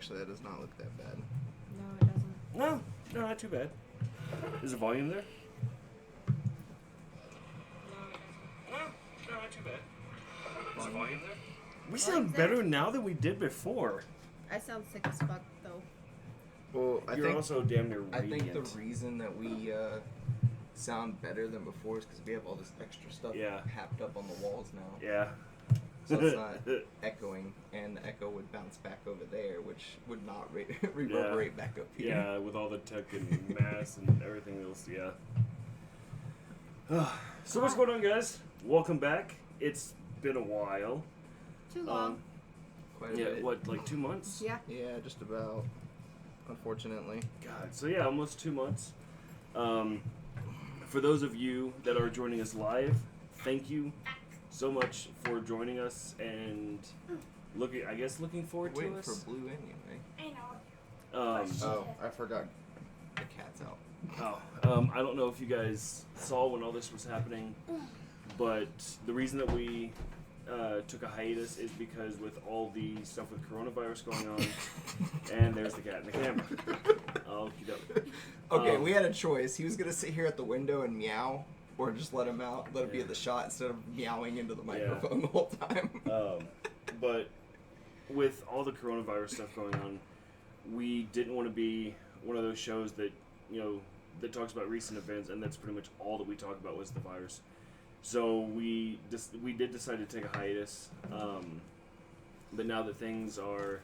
Actually, that does not look that bad. No, it doesn't. No, not too bad. Is the volume there? No, not too bad. Is the volume there? We sound better now than we did before. I sound sick as fuck, though. Well, I You're think also damn near radiant. I think the reason that we sound better than before is because we have all this extra stuff happed up on the walls now. Yeah. So it's not echoing, and the echo would bounce back over there, which would not reverberate back up here. Yeah, with all the tech and mass and everything else, So what's going on, guys? Welcome back. It's been a while. Too long. Quite a bit. What, like 2 months? Yeah. Yeah, just about. Unfortunately. God, so yeah, almost 2 months. For those of you that are joining us live, thank you so much for joining us and looking forward to us. Waiting for Blue anyway. I know. Oh, I forgot. The cat's out. I don't know if you guys saw when all this was happening, but the reason that we took a hiatus is because with all the stuff with coronavirus going on, and there's the cat in the camera. Okay, we had a choice. He was going to sit here at the window and meow, or just let him out, let it be at the shot instead of meowing into the microphone the whole time. But with all the coronavirus stuff going on, we didn't want to be one of those shows that, that talks about recent events, and that's pretty much all that we talked about was the virus. So we did decide to take a hiatus, but now that things are,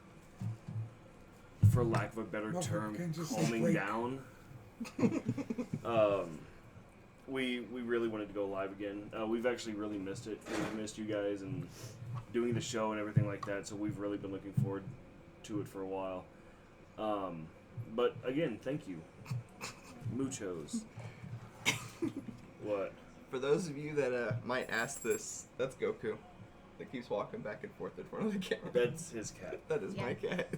for lack of a better term, calming down, we really wanted to go live again. We've actually really missed it. We've missed you guys and doing the show and everything like that, so we've really been looking forward to it for a while. But again, thank you. Muchos. What? For those of you that might ask this, that's Goku. That keeps walking back and forth in front of the camera. That's his cat. That is my cat.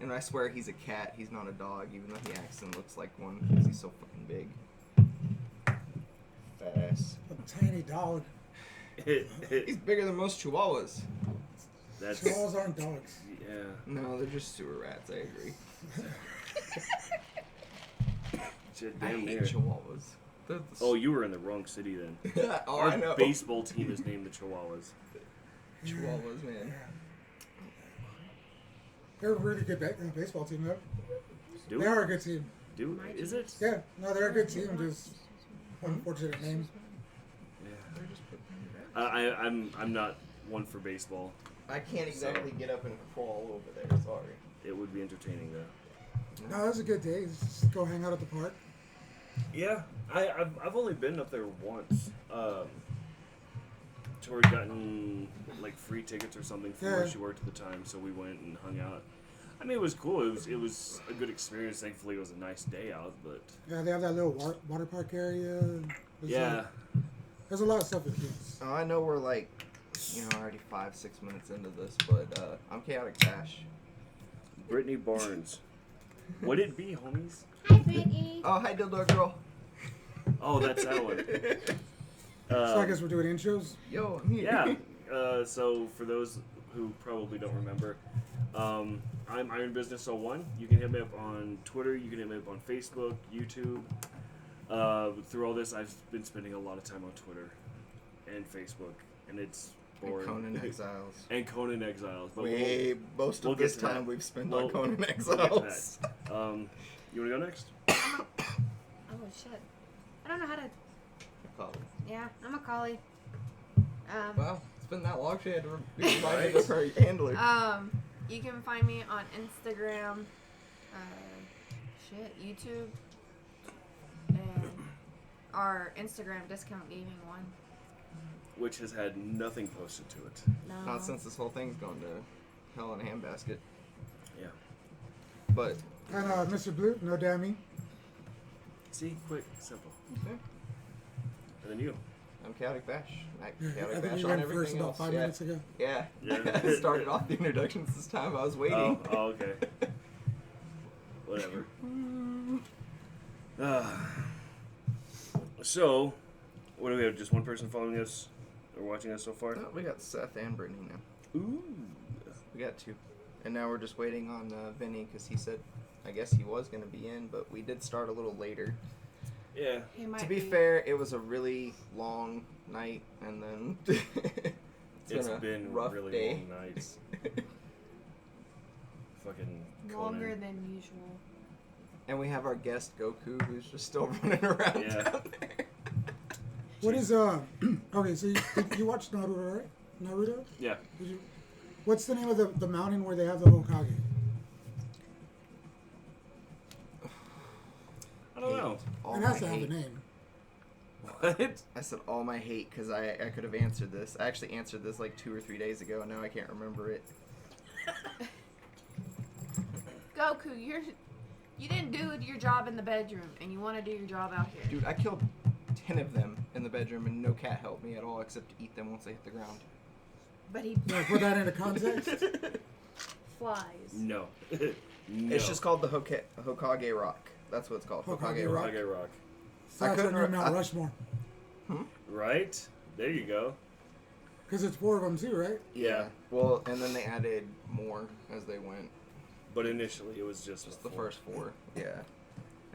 And I swear he's a cat. He's not a dog, even though he acts and looks like one because he's so fucking big. Fat ass. A tiny dog. He's bigger than most chihuahuas. Chihuahuas aren't dogs. Yeah. No, they're just sewer rats. I agree. Shit, I damn hate near. chihuahuas. Oh, you were in the wrong city then. Oh, Our I know. baseball team is named the Chihuahuas. Chihuahuas, man. They're a really good baseball team, though. They are a good team. Is it? Yeah, no, they're a good team. Just unfortunate name. Yeah. I'm not one for baseball. I can't exactly get up and crawl over there. Sorry. It would be entertaining though. No, it was a good day. Just go hang out at the park. Yeah, I've only been up there once. Tori gotten like free tickets or something for where she worked at the time, so we went and hung out. I mean, it was cool. It was a good experience. Thankfully, it was a nice day out. But yeah, they have that little water park area. There's a lot of stuff with kids. I know we're like, already 5-6 minutes into this, but I'm Chaotic Bash. Brittany Barnes. Would it be, homies? Hi, Brittany. Oh, hi, Dildo Girl. Oh, that's that one. So I guess we're doing intros? Yo, I'm here. Yeah. So for those who probably don't remember, I'm Iron Business 01. You can hit me up on Twitter. You can hit me up on Facebook, YouTube. Through all this, I've been spending a lot of time on Twitter and Facebook, and it's boring. And Conan Exiles. But most of this time we've spent on Conan Exiles. You want to go next? Oh, shit. I don't know how to... Collie. Yeah, I'm a collie. Wow, it's been that long she had to remind me of her handler. You can find me on Instagram, YouTube, and our Instagram Discount Gaming one. Which has had nothing posted to it. No. Not since this whole thing's gone to hell in a handbasket. Yeah. But... And Mr. Blue, no dammy. See, quick, simple. Okay. And then you. I'm Chaotic Bash. I think we went first about 5 minutes ago. Yeah. I started off the introductions this time. I was waiting. Oh, okay. Whatever. So, what do we have? Just one person following us or watching us so far? No, we got Seth and Brittany now. Ooh. We got 2. And now we're just waiting on Vinny because he said, I guess he was going to be in, but we did start a little later. Yeah. He might To be fair, it was a really long night, and then It's a been rough really day. long nights. Fucking longer Conan. than usual. And we have our guest Goku, who's just still running around Yeah. down there. What is okay, so you watched Naruto, right? Naruto? Yeah. Did you? What's the name of the mountain where they have the Hokage? I don't know. All It my has to have a hate. name. What? I said all my hate because I could have answered this. I actually answered this like 2 or 3 days ago, and now I can't remember it. Goku, you didn't do your job in the bedroom, and you want to do your job out here. Dude, I killed 10 of them in the bedroom, and no cat helped me at all except to eat them once they hit the ground. But he Yeah, put that into context. flies. No. No. It's just called the Hokage Rock. That's what it's called. Hokage Rock. Okay, Rock. So that's couldn't on your re- Mount I- Rushmore. Right? There you go. Because it's 4 of them too, right? Yeah. Well, and then they added more as they went. But initially it was just The first 4. Yeah.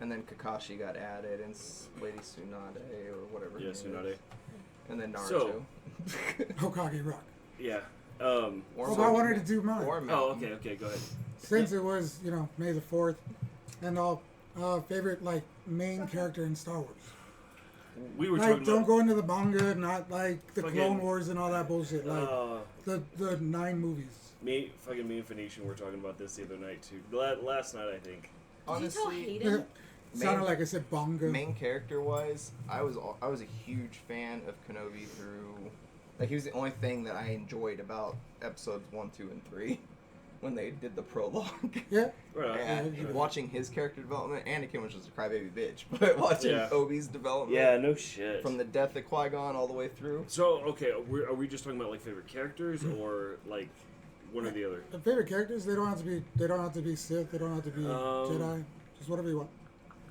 And then Kakashi got added, and Lady Tsunade, or whatever. Yeah, her name Tsunade. is. And then Naruto. So- Hokage Rock. Yeah. Or So I wanted to do mine. Or Oh, Mountain. okay, go ahead. Since it was, May the 4th, and all favorite main character in Star Wars. We were Like, talking don't about go into the manga, not like the Fucking- Clone Wars and all that bullshit. Like the 9 movies. me and Phoenician were talking about this the other night too. Last night I think. Did you Honestly, tell Hayden? Sounded like I said bonga. main character wise, I was a huge fan of Kenobi through. Like, he was the only thing that I enjoyed about episodes 1, 2, and 3 when they did the prologue. Yeah. Right. And Yeah. watching his character development, Anakin was just a crybaby bitch, but watching Yeah. Obi's development Yeah, no shit. from the death of Qui-Gon all the way through. So okay, are we just talking about like favorite characters or like one or the other? The favorite characters, they don't have to be Sith, they don't have to be Jedi, just whatever you want.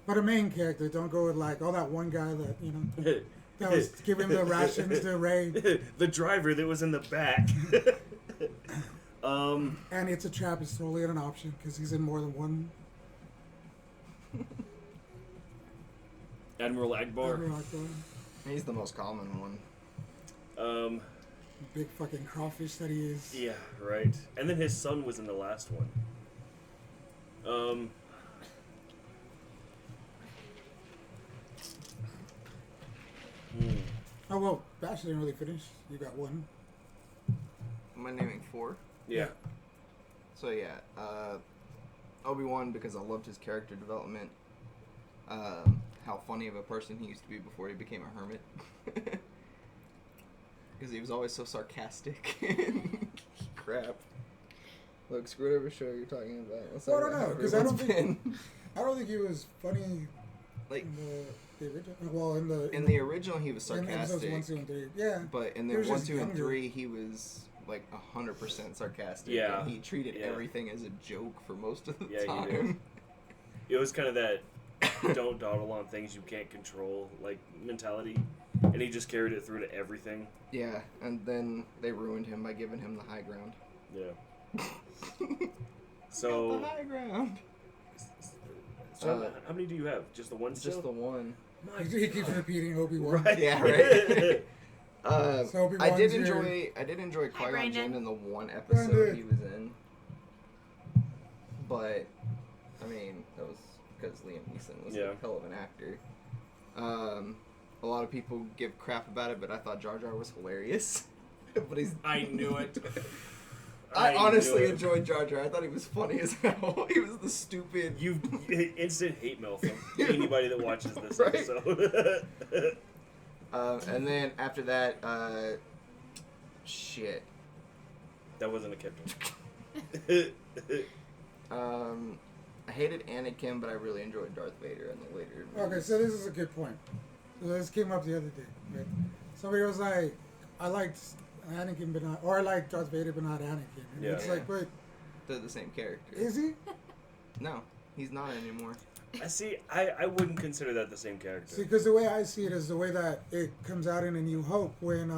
But a main character, don't go with like, oh, that one guy that, that was giving the rations to Rey. The driver that was in the back. And it's a trap, it's totally an option because he's in more than one. Admiral Akbar. He's the most common one. Big fucking crawfish that he is. Yeah, right. And then his son was in the last one. Oh, well, Bash didn't really finish. You got one. Am I naming 4? Yeah. So yeah, Obi-Wan, because I loved his character development. How funny of a person he used to be before he became a hermit. Because he was always so sarcastic. Crap. Look, screw whatever show you're talking about. Let's Well, I talk don't about know, how 'cause I don't everyone's think- I don't think he was funny like in the original. Well, in the original, he was in episodes sarcastic. 1, 2, and 3. Yeah. But in He the was 1, just 2, and younger. 3, he was like 100% sarcastic. Yeah. And he treated Yeah. everything as a joke for most of the Yeah, he time. did. It was kind of that don't dawdle on things you can't control like mentality, and he just carried it through to everything. Yeah, and then they ruined him by giving him the high ground. Yeah. So, the high ground. so how many do you have? Just the one still? Just the one. My He keeps repeating Obi-Wan. Right. Yeah, right. So I did Obi-Wan's your- enjoy Qui-Gon Brandon. Jinn in the one episode Brandon. he was in. But I mean, that was because Liam Neeson was Yeah. a hell of an actor. A lot of people give crap about it, but I thought Jar Jar was hilarious. But he's I knew it. I honestly knew it. enjoyed Jar Jar. I thought he was funny as hell. He was the stupid. You instant hate mail from anybody that watches this Right. episode. And then after that, shit. That wasn't a captain. I hated Anakin, but I really enjoyed Darth Vader in the later. Okay, movies. so this is a good point. So this came up the other day. Right? Somebody was like, I liked Anakin, but not, or I liked Darth Vader, but not Anakin. And Yeah. it's like, wait, They're the same character. is he? No, he's not anymore. I see. I wouldn't consider that the same character. See, because the way I see it is the way that it comes out in A New Hope when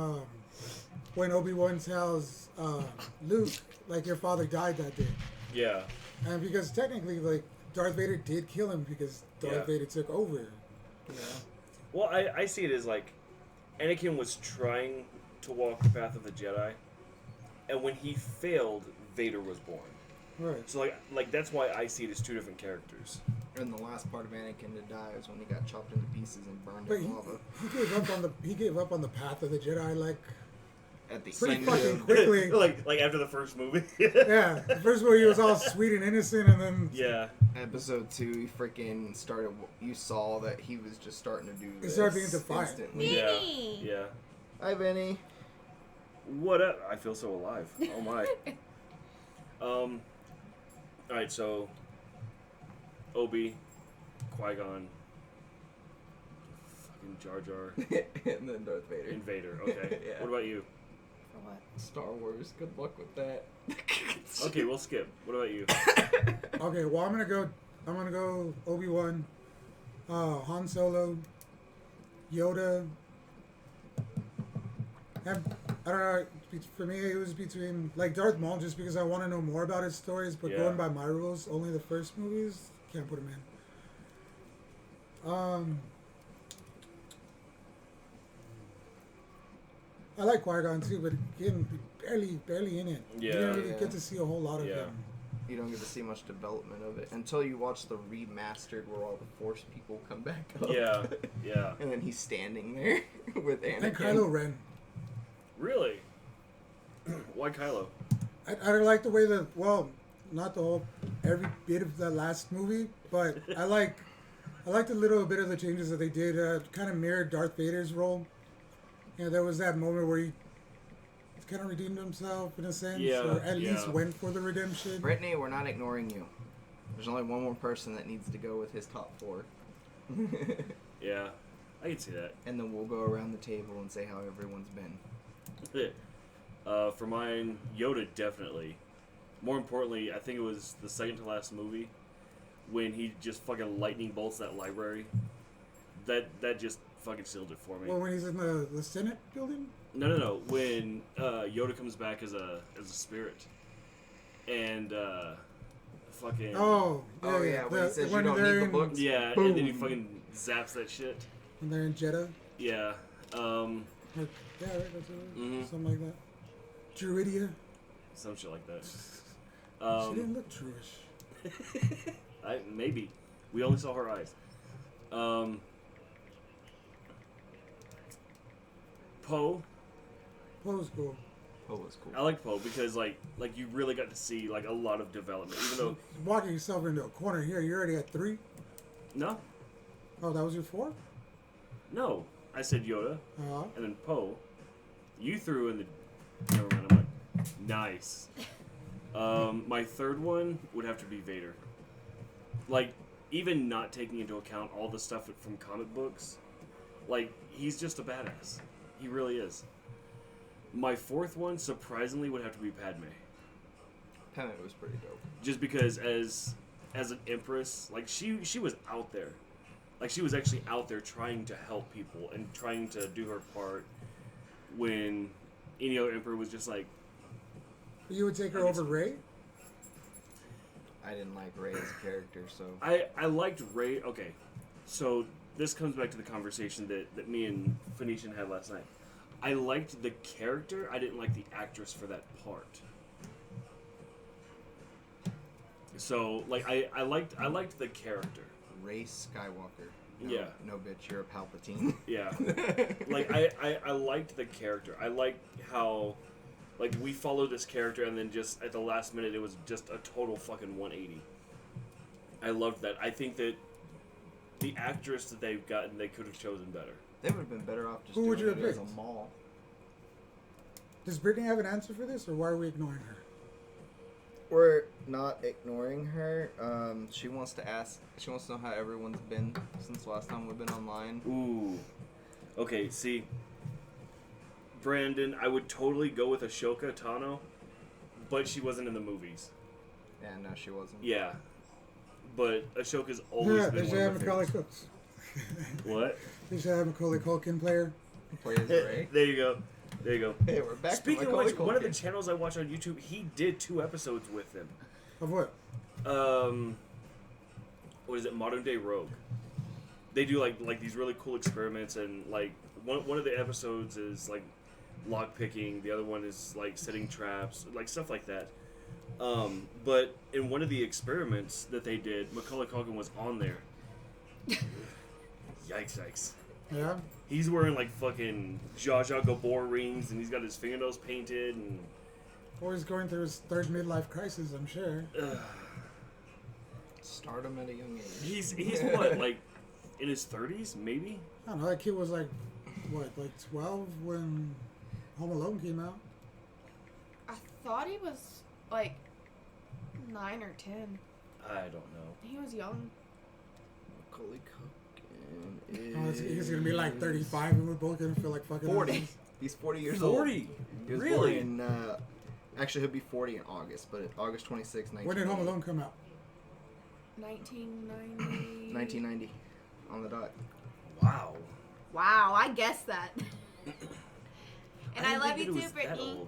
when Obi-Wan tells Luke, like, your father died that day. Yeah. And because technically, like, Darth Vader did kill him because Darth Vader took over. Yeah. Well, I see it as like Anakin was trying to walk the path of the Jedi, and when he failed, Vader was born. Right. So like that's why I see it as two different characters. And the last part of Anakin to die was when he got chopped into pieces and burned But in lava. he gave up on the path of the Jedi, like, At the pretty end fucking of quickly. like after the first movie. Yeah, the first movie he was all sweet and innocent, and then Yeah. episode 2, he freaking started. You saw that he was just starting to do this. He started being defiant. instantly. Yeah. Vinny. Yeah. Hi, Vinny. What up? I feel so alive. Oh my. Alright, so Obi, Qui-Gon, fucking Jar Jar, And then Darth Vader. and Vader. Okay. Yeah. What about you? For what? Star Wars. Good luck with that. Okay, we'll skip. What about you? okay. Well, I'm gonna go Obi-Wan, Han Solo, Yoda. And I don't know. For me, it was between like Darth Maul, just because I want to know more about his stories. But Yeah. going by my rules, only the first movies can't put him in. I like Qui-Gon too, but again, barely in it. You Yeah. didn't really Yeah. get to see a whole lot of Yeah. him. You don't get to see much development of it until you watch the remastered where all the Force people come back up. Yeah. Yeah. And then he's standing there with Anakin. And Kylo Ren. Really? Why Kylo? I don't like the way that, well, not the whole, every bit of the last movie, but I liked a little bit of the changes that they did. Kind of mirrored Darth Vader's role. You know, there was that moment where he kind of redeemed himself in a sense, Yeah, or at least yeah. went for the redemption. Brittany, we're not ignoring you. There's only one more person that needs to go with his top 4. Yeah. I can see that. And then we'll go around the table and say how everyone's been. For mine, Yoda definitely. More importantly, I think it was the second to last movie when he just fucking lightning bolts that library. That just fucking sealed it for me. Well, when he's in the Senate building? No. When Yoda comes back as a spirit, and fucking Oh, Oh, yeah, when he says you don't they're need the in- books. yeah, and then he fucking zaps that shit. When they're in Jeddah. Yeah. Like, yeah, right, that's it. Mhm. Something like that. Druidia. Some shit like that. She didn't look Jewish. Maybe. We only saw her eyes. Poe. Poe's cool. Oh, was cool. I like Poe because like you really got to see like a lot of development. Even though Walking yourself into a corner here, you're already at 3. no, Oh, that was your 4? I said Yoda Uh-huh. and then Poe. You threw in the. Never mind. I'm like, nice. My third one would have to be Vader. Like, even not taking into account all the stuff from comic books, like he's just a badass. He really is. My fourth one, surprisingly, would have to be Padme. Padme was pretty dope. Just because as an empress, like she was out there. Like she was actually out there trying to help people and trying to do her part when any other emperor was just like, You would take her I guess over so. Rey? I didn't like Rey as a character, so I liked Rey. Okay, so this comes back to the conversation that me and Phoenician had last night. I liked the character. I didn't like the actress for that part. So like I liked the character. Rey Skywalker. No, Yeah. No, bitch, you're a Palpatine. Yeah. Like I liked the character. I liked how like we followed this character and then just at the last minute it was just a total fucking 180. I loved that. I think that the actress that they've gotten, they could have chosen better. They would have been better off just Who would doing you it have as a picked? mall. Does Brittany have an answer for this, or why are we ignoring her? We're not ignoring her. She wants to ask. She wants to know how everyone's been since the last time we've been online. Ooh. Okay, see, Brandon, I would totally go with Ashoka Tano, but she wasn't in the movies. Yeah, no, she wasn't. Yeah. But Ashoka's always Yeah, been they should one have of my Macaulay favorites. Culkin. What? They should have Macaulay Culkin player. Play as Rey. There you go. There you go. Hey, we're back Speaking to of Macaulay which, one of the Culkin. channels I watch on YouTube, he did 2 episodes with him. Of what? What is it? Modern Day Rogue. They do like these really cool experiments, and like one of the episodes is like lock picking. The other one is like setting traps, like stuff like that. But in one of the experiments that they did, Macaulay Culkin was on there. Yikes! Yeah. He's wearing like fucking Zsa Zsa Gabor rings, and he's got his fingernails painted, and Always going through his third midlife crisis, I'm sure. Stardom at a young age. he's what, like in his 30s, maybe? I don't know, that kid was like, what, like 12 when Home Alone came out? I thought he was like 9 or 10. I don't know. He was young. Macaulay Culkin is... Oh, he's gonna be like 35 and we're both gonna feel like fucking 40. assholes. He's 40 years 40? old. He was Really? born in, actually, he'll be 40 in August, but August 26, 1990. When did Home Alone come out? 1990. 1990. On the dot. Wow. Wow, I guessed that. And I didn't love think you that it too, was that Brittany. old.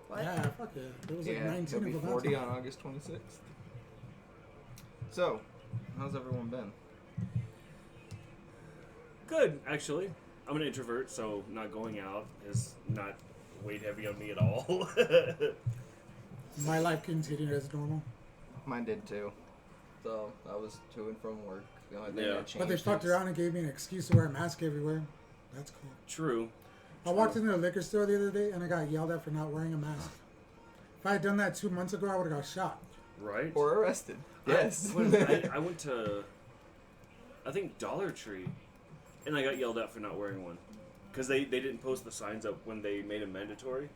What? Yeah, fuck yeah. It was like Yeah, 19 he'll be of them 40 out. on August 26th. So, how's everyone been? Good, actually. I'm an introvert, so not going out is not weighed heavy on me at all. My life continued as normal. Mine did too. So, I was to and from work. The only thing Yeah. that changed But they fucked around and gave me an excuse to wear a mask everywhere. That's cool. True. I walked into a liquor store the other day and I got yelled at for not wearing a mask. If I had done that 2 months ago, I would have got shot. Right? Or arrested. Yes. I went to, I think, Dollar Tree, and I got yelled at for not wearing one. Because they didn't post the signs up when they made them mandatory.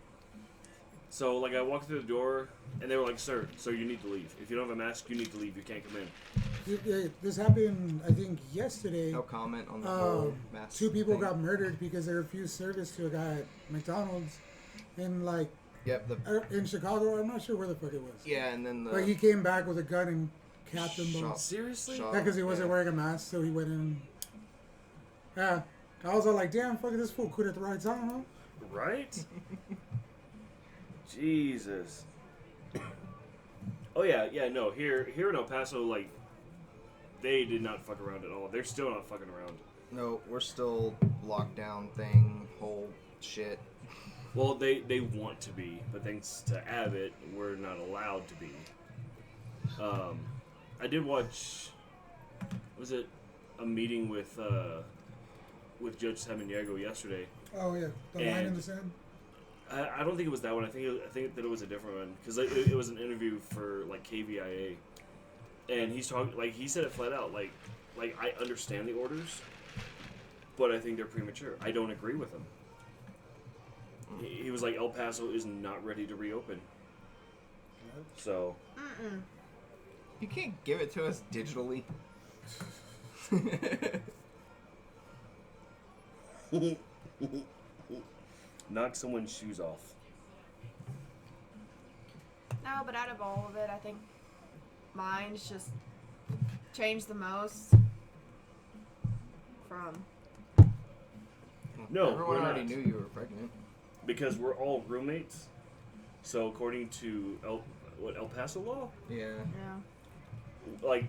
So, like, I walked through the door, and they were like, sir, you need to leave. If you don't have a mask, you need to leave. You can't come in. This happened, I think, yesterday. No comment on the whole mask 2 people thing. got murdered because they refused service to a guy at McDonald's in, like, Yep. in Chicago. I'm not sure where the fuck it was. Yeah, and then the... But he came back with a gun and capped them both. Seriously? Shot. Yeah, because he wasn't Yeah. wearing a mask, so he went in. Yeah. I was all like, damn, fuck, this fool quit at the right time, huh? Right? Jesus. Oh yeah, no. Here in El Paso, like, they did not fuck around at all. They're still not fucking around. No, we're still lockdown thing, whole shit. Well, they want to be, but thanks to Abbott, we're not allowed to be. I did watch. Was it a meeting with Judge Samaniego yesterday? Oh, yeah. The line in And- the sand. I don't think it was that one. I think that it was a different one because it was an interview for like KVIA, and he's talking like he said it flat out like I understand the orders, but I think they're premature. I don't agree with them. He was like El Paso is not ready to reopen. So You can't give it to us digitally. knock someone's shoes off. No, but out of all of it, I think mine's just changed the most from. No, Everyone we're already not. knew you were pregnant. Because we're all roommates. So according to El Paso law, Yeah. Yeah. like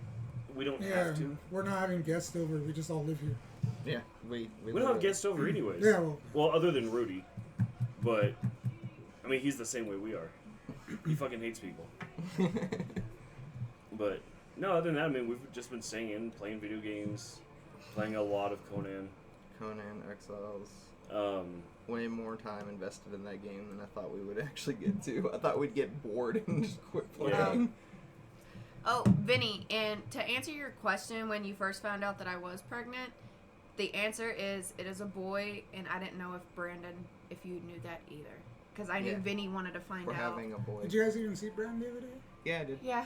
we don't Yeah, have to. we're not having guests over. We just all live here. Yeah. We We don't have guests over anyways. Yeah, well, Well, other than Rudy, but I mean he's the same way we are. He fucking hates people. But no, other than that, I mean we've just been staying in, playing video games, playing a lot of Conan. Conan Exiles. Way Way more time invested in that game than I thought we would actually get to. I thought we'd get bored and just quit playing. Oh, Vinny, and to answer your question when you first found out that I was pregnant, the answer is it is a boy, and I didn't know if you knew that either. Because I knew Yeah. Vinny wanted to find We're out. having a boy. did you guys even see Brandon the other day? Yeah, I did. Yeah.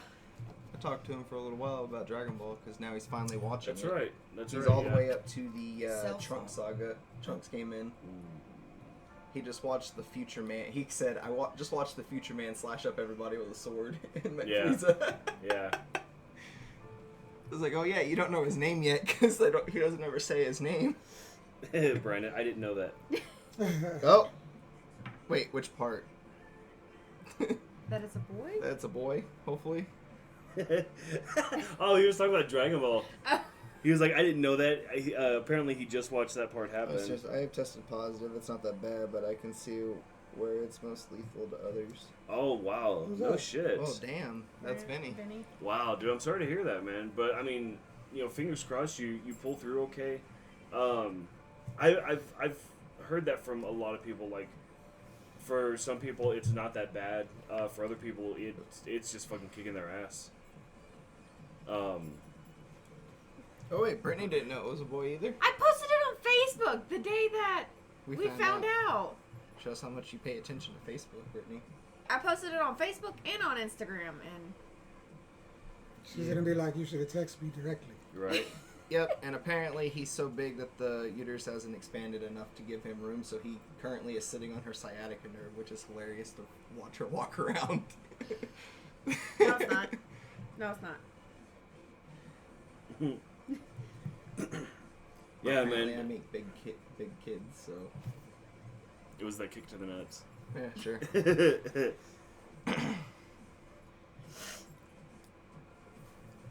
I talked to him for a little while about Dragon Ball because now he's finally watching That's it. right. That's He's right. all yeah. the way up to the Cell Trunks phone. saga. Trunks came in. He just watched the Future Man. He said, just watched the Future Man slash up everybody with a sword in Yeah. Frieza." Yeah. I was like, oh yeah, you don't know his name yet because he doesn't ever say his name. Brandon, I didn't know that. Oh, Wait, which part? That it's a boy? That's a boy, hopefully. Oh, he was talking about Dragon Ball. Oh. He was like, I didn't know that. Apparently, he just watched that part happen. I have tested positive. It's not that bad, but I can see where it's most lethal to others. Oh, wow. Who's No that? shit. Oh, damn. That's Vinny. Wow, dude, I'm sorry to hear that, man. But, I mean, fingers crossed you pull through okay. I've heard that from a lot of people. Like, for some people, it's not that bad. For other people, it's just fucking kicking their ass. Oh, wait, Brittany didn't know it was a boy either? I posted it on Facebook the day that we found out. Shows how much you pay attention to Facebook, Brittany. I posted it on Facebook and on Instagram, and She's gonna be like, you should have texted me directly. Right? Yep, and apparently he's so big that the uterus hasn't expanded enough to give him room, so he currently is sitting on her sciatica nerve, which is hilarious to watch her walk around. no, it's not. No, it's not. Yeah, Apparently man. I make big kids, so It was that kick to the nuts. yeah, sure.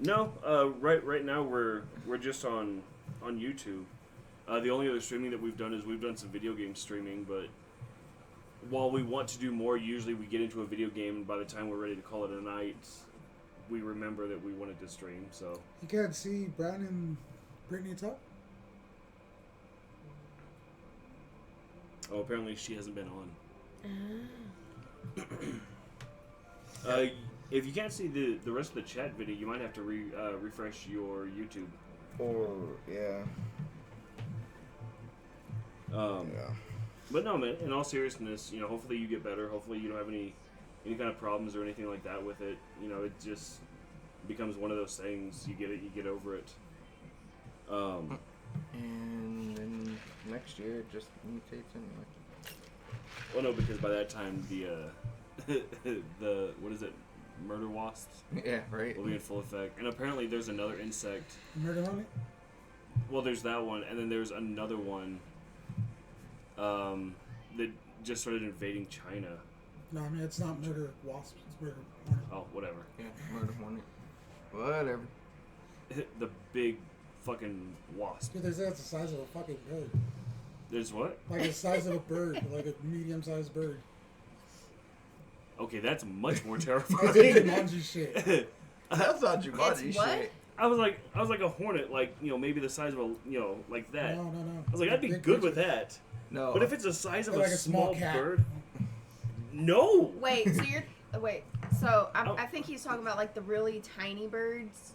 No, right now we're just on YouTube. The only other streaming that we've done is we've done some video game streaming, but while we want to do more, usually we get into a video game, and by the time we're ready to call it a night, we remember that we wanted to stream. So You can't see Brown and Brittany talk? apparently she hasn't been on. Ah. If you can't see the rest of the chat video, you might have to refresh your YouTube. Or yeah. Yeah. But no, man. In all seriousness, hopefully you get better. Hopefully you don't have any kind of problems or anything like that with it. It just becomes one of those things. You get it, you get over it. And then next year it just mutates anyway. Well, no, because by that time the the what is it, murder wasps Yeah, right. will be in full effect. And apparently there's another insect. Murder on it? Well, there's that one, and then there's another one that just started invading China. No, I mean, it's not murder wasp. It's murder hornet. Oh, whatever. Yeah, murder hornet. Whatever. The big fucking wasp. Dude, that's the size of a fucking bird. There's what? Like the size of a bird, like a medium-sized bird. Okay, that's much more That's terrifying. Jumanji shit. That's not Jumanji It's what? shit. I was like a hornet, like maybe the size of a like that. No. I was like, I'd be Big good with creature. that. No. But if it's the size of Like a a small small cat. bird, no. Wait, so Oh. I think he's talking about like the really tiny birds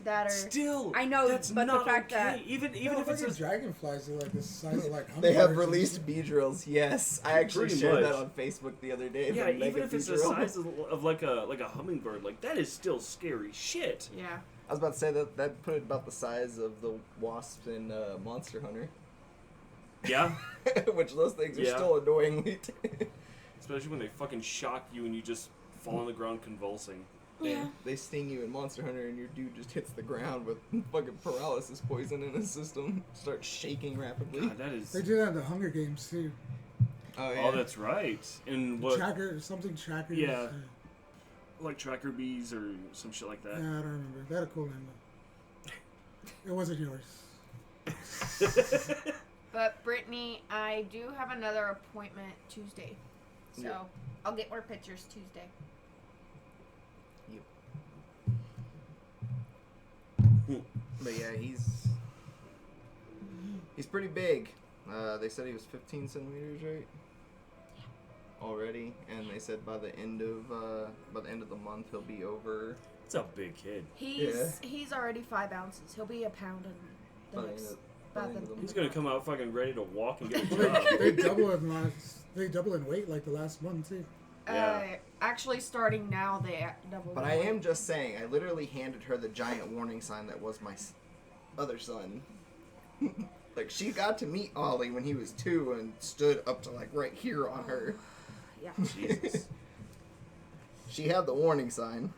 that are. Still, I know, that's but the not fact okay. that- even No, if it's fucking a dragonflies are like the size of like They have hummingbirds and released shit. bee drills. Yes, I actually Pretty shared much. that on Facebook the other day. yeah, the even mega if it's bee the drill. size of like a hummingbird, like that is still scary shit. Yeah. I was about to say that put it about the size of the wasps in Monster Hunter. Yeah, Which those things are Yeah. still annoyingly. especially when they fucking shock you and you just fall on the ground convulsing. They sting you in Monster Hunter and your dude just hits the ground with fucking paralysis poison in his system. Starts shaking rapidly. God, that is. They do that in the Hunger Games too. Oh yeah. Oh, that's right. And what? Tracker. Yeah. Like tracker bees or some shit like Yeah, I that. don't remember. That a cool name though. It wasn't yours. But Brittany, I do have another appointment Tuesday, so Yeah. I'll get more pictures Tuesday. But yeah, he's pretty big. They said he was 15 centimeters, right? Already, and they said by the end of the month he'll be over. It's a big kid. He's already 5 ounces. He'll be a pound in By the the next. end About of the, the month. He's gonna come out fucking ready to walk and get a Well, job. they double in weight like the last month too. Yeah. Actually, starting now, they double. But the I weight. am just saying, I literally handed her the giant warning sign that was my other son. Like, she got to meet Ollie when he was 2 and stood up to, like, right here on her. Yeah. Jesus. She had the warning sign.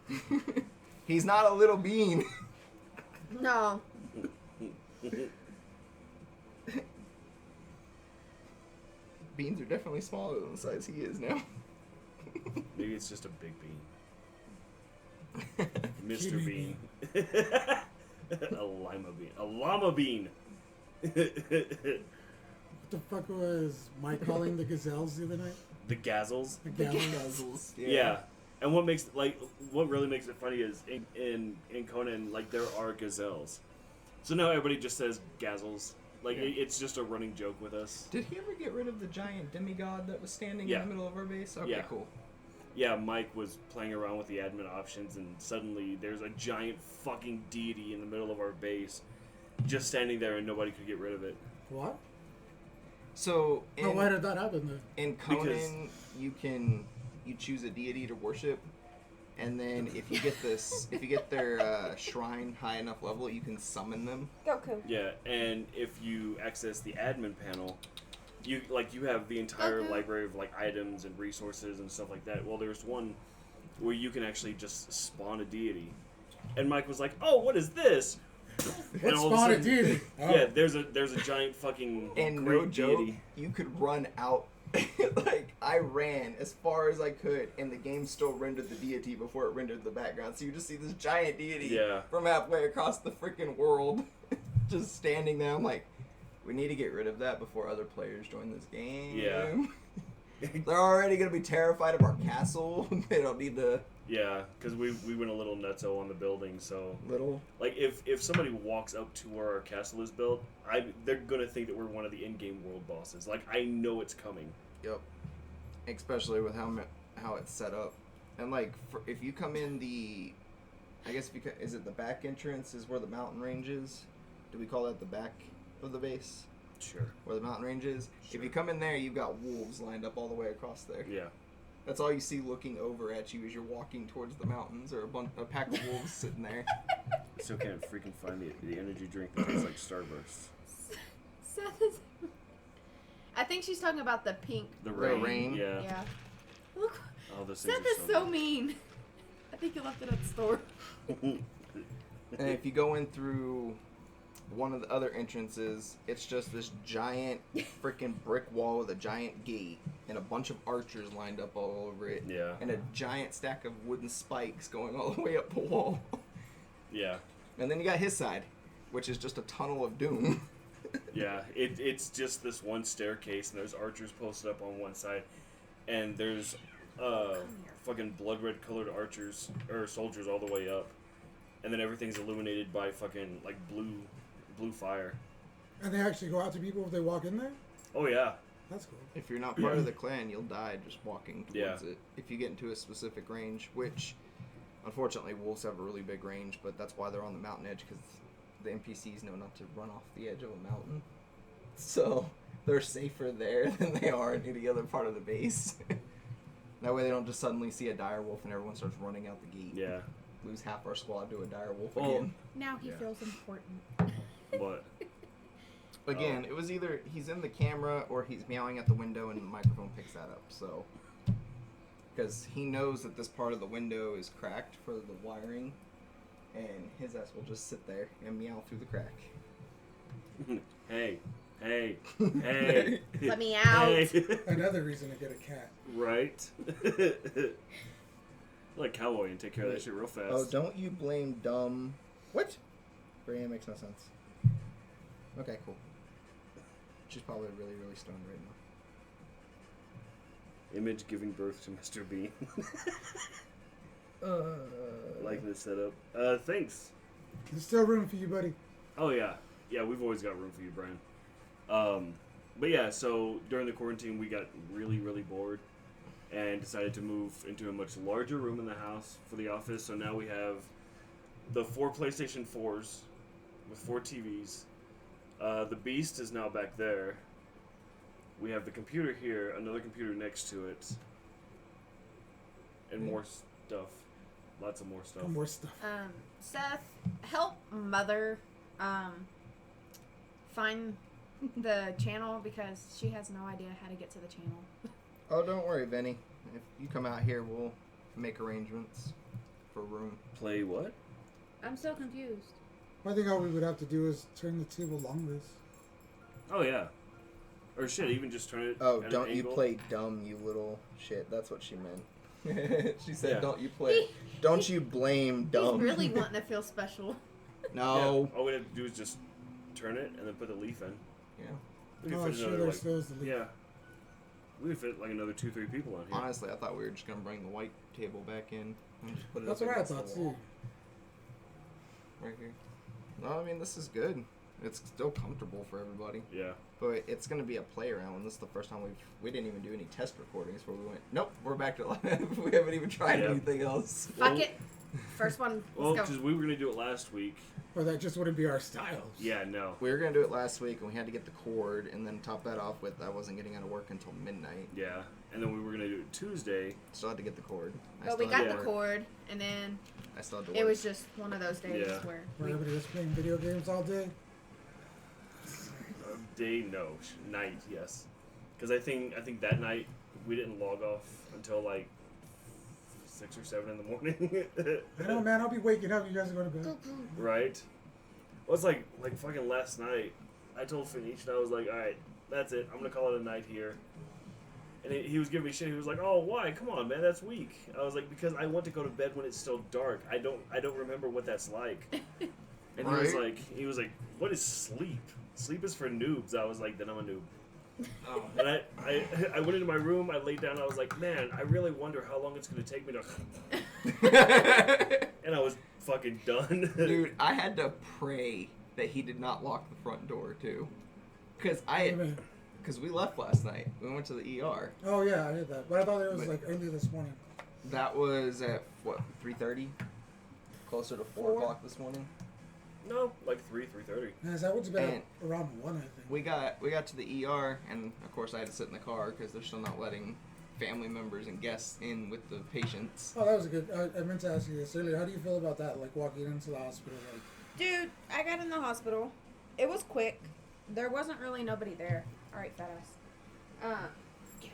He's not a little bean. No. beans are definitely smaller than the size he is now. Maybe it's just a big bean. Mr. Kidney Bean. A lima bean. A llama bean. What the fuck was Mike calling the gazelles the other night? The gazzles. The gallons. Guzzles. Yeah. And what really makes it funny is in Conan, like, there are gazelles. So now everybody just says gazzles. Like, Yeah. it's just a running joke with us. Did he ever get rid of the giant demigod that was standing Yeah. in the middle of our base? Okay, Yeah. cool. Yeah, Mike was playing around with the admin options, and suddenly there's a giant fucking deity in the middle of our base, just standing there, and nobody could get rid of it. What? So, Oh, why did that happen then? in Conan, Because- you choose a deity to worship, and then if you get their shrine high enough level, you can summon them. Goku. Yeah, and if you access the admin panel, you have the entire Okay. library of like items and resources and stuff like that. Well, there's one where you can actually just spawn a deity, and Mike was like, "Oh, what is this?" What all of a spawned a sudden- deity? Oh. Yeah, there's a giant fucking And great no joke, deity. you could run out. Like, I ran as far as I could, and the game still rendered the deity before it rendered the background. So you just see this giant deity Yeah. from halfway across the freaking world, just standing there. I'm like, we need to get rid of that before other players join this game. Yeah. They're already going to be terrified of our castle. They don't need to... Yeah, because we went a little nutso on the building, so Little... like if somebody walks up to where our castle is built, they're gonna think that we're one of the in-game world bosses. Like, I know it's coming. Yep. Especially with how it's set up. And, like, if you come in the... I guess, is it the back entrance is where the mountain range is? Do we call that the back of the base? Sure. Where the mountain range is? Sure. If you come in there, you've got wolves lined up all the way across there. Yeah. That's all you see looking over at you as you're walking towards the mountains, or a pack of wolves sitting there. Still can't freaking find the energy drink that tastes like Starburst. Seth is. I think she's talking about the pink. The rain. rain. Yeah. Yeah. Look, Oh, those things Seth are is so mean. I think he left it at the store. mean. And if you go in through one of the other entrances, it's just this giant freaking brick wall with a giant gate and a bunch of archers lined up all over it. Yeah. And a giant stack of wooden spikes going all the way up the wall. Yeah. And then you got his side, which is just a tunnel of doom. Yeah. It's just this one staircase, and there's archers posted up on one side, and there's fucking blood red colored archers or soldiers all the way up, and then everything's illuminated by fucking like blue fire. And they actually go out to people if they walk in there? Oh yeah. That's cool. If you're not part of the clan, you'll die just walking towards Yeah. it. If you get into a specific range, which, unfortunately, wolves have a really big range, but that's why they're on the mountain edge, because the NPCs know not to run off the edge of a mountain. So, they're safer there than they are in any other part of the base. That way they don't just suddenly see a dire wolf and everyone starts running out the gate. Yeah. Lose half our squad to a dire wolf Well, again. Now he Yeah. feels important. But Again, it was either he's in the camera or he's meowing at the window and the microphone picks that up. So, because he knows that this part of the window is cracked for the wiring, and his ass will just sit there and meow through the crack. hey. Let me out. Hey. Another reason to get a cat. Right. Like cowboy and take care of that shit real fast. Oh, don't you blame dumb. What? Brianna makes no sense. Okay, cool. She's probably really, really stoned right now. Image giving birth to Mr. Bean. Like this setup. Thanks. There's still room for you, buddy. Oh yeah, yeah. We've always got room for you, Brian. But yeah, so during the quarantine, we got really, really bored, and decided to move into a much larger room in the house for the office. So now we have the 4 PlayStation 4s with 4 TVs. The Beast is now back there. We have the computer here, another computer next to it, and more stuff. Lots of more stuff. More stuff. Seth, help Mother find the channel because she has no idea how to get to the channel. Oh, don't worry, Benny. If you come out here, we'll make arrangements for room. Play what? I'm so confused. I think all we would have to do is turn the table long ways. Oh yeah. Or shit, even just turn it. Oh, at don't an you angle. play dumb, you little shit. That's what she meant. She said, Yeah. don't you play. Don't you blame dumb. He's really wanting to feel special. No. Yeah. All we have to do is just turn it and then put the leaf in. Yeah. We could Oh, fit sure, another there like. still is the leaf. Yeah. We could fit like another 2-3 people on here. Honestly, I thought we were just going to bring the white table back in and just put it That's up what I against thought the too. wall. Right here. No, I mean, this is good. It's still comfortable for everybody. Yeah. But it's going to be a play around. This is the first time we didn't even do any test recordings where we went, nope, we're back to live. We haven't even tried Yeah. anything else. Well- Fuck it. First one. Well, Let's because go. we were gonna do it last week. Or that just wouldn't be our styles. Yeah. No. We were going to do it last week, and we had to get the cord, and then top that off with I wasn't getting out of work until midnight. Yeah. And then we were gonna do it Tuesday. Still had to get the cord. But we still had got to the work. cord, and then I still had to work. it was just one of those days Yeah. where Where we, everybody was playing video games all day. Day no, night yes. Because I think that night we didn't log off until like 6 or 7 in the morning. I know, man. I'll be waking up. You guys are going to bed. Right. Well, it's like fucking last night. I told Phoenicia, and I was like, all right, that's it. I'm gonna call it a night here. And he was giving me shit. He was like, "Oh, why? Come on, man, that's weak." I was like, "Because I want to go to bed when it's still dark. I don't remember what that's like." And Right. he was like, "What is sleep? Sleep is for noobs." I was like, "Then I'm a noob." Oh. And I went into my room. I laid down. I was like, "Man, I really wonder how long it's gonna take me to." And I was fucking done. Dude, I had to pray that he did not lock the front door too, because we left last night. We went to the ER. Oh yeah, I heard that. But I thought it was But- like early this morning. That was at what 3:30, closer to 4 4. o'clock this morning. No, like 3:30. Yeah, that would have been And- around 1, I think. We got to the ER, and of course I had to sit in the car because they're still not letting family members and guests in with the patients. Oh, that was a good. I meant to ask you this earlier. How do you feel about that? Like walking into the hospital, like. dude, I got in the hospital. It was quick. There wasn't really nobody there. All right, fat ass. Get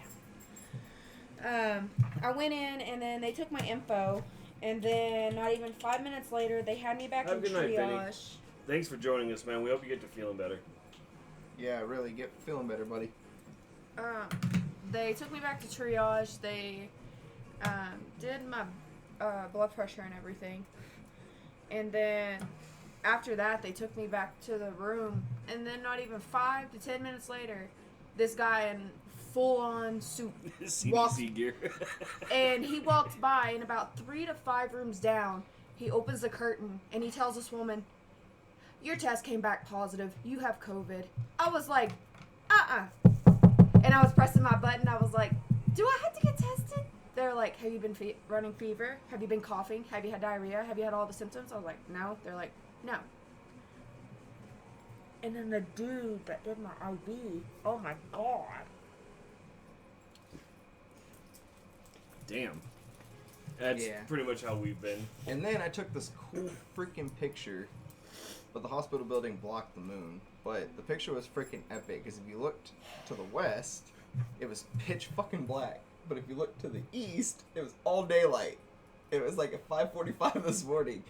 out. I went in and then they took my info, and then not even 5 minutes later they had me back Have in a good night, Vinny. triage. Thanks for joining us, man. We hope you get to feeling better. Yeah, really get feeling better, buddy. They took me back to triage. They did my blood pressure and everything, and then after that they took me back to the room. And then not even 5 to 10 minutes later, this guy in full-on suit CDC gear. and he walked by, and about 3 to 5 rooms down, he opens the curtain and he tells this woman, "Your test came back positive. You have COVID." I was like, and I was pressing my button. I was like, "Do I have to get tested?" They're like, "Have you been running fever? Have you been coughing? Have you had diarrhea? Have you had all the symptoms?" I was like, "No." They're like, "No." And then the dude that did my IV, oh my god. Damn. That's Yeah. pretty much how we've been. And then I took this cool freaking picture, but the hospital building blocked the moon. But the picture was freaking epic, because if you looked to the west, it was pitch fucking black. But if you looked to the east, it was all daylight. It was like at 5:45 this morning.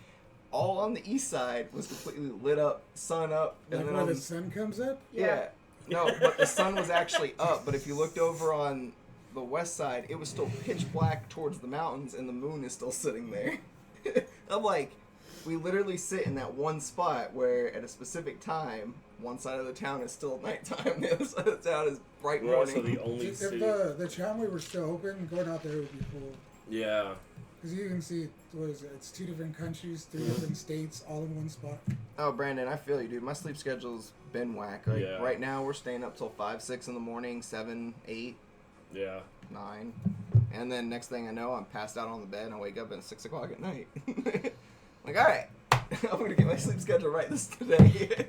All on the east side was completely lit up, sun up, and Like then where on the sun comes up? yeah. No, but the sun was actually up. But if you looked over on the west side, it was still pitch black towards the mountains, and the moon is still sitting there. I'm like, we literally sit in that one spot where, at a specific time, one side of the town is still nighttime, the other side of the town is bright We're also morning. the only If city. the tramway were still open, going out there would be cool. Yeah. Because you can see, what is it? It's 2 different countries, 3 different states, all in one spot. Oh, Brandon, I feel you, dude. My sleep schedule's been whack. Like, Yeah. right now, we're staying up till 5, 6 in the morning, 7, 8, Yeah. 9. And then next thing I know, I'm passed out on the bed and I wake up at 6 o'clock at night. Like, alright, I'm going to get my sleep schedule right this today.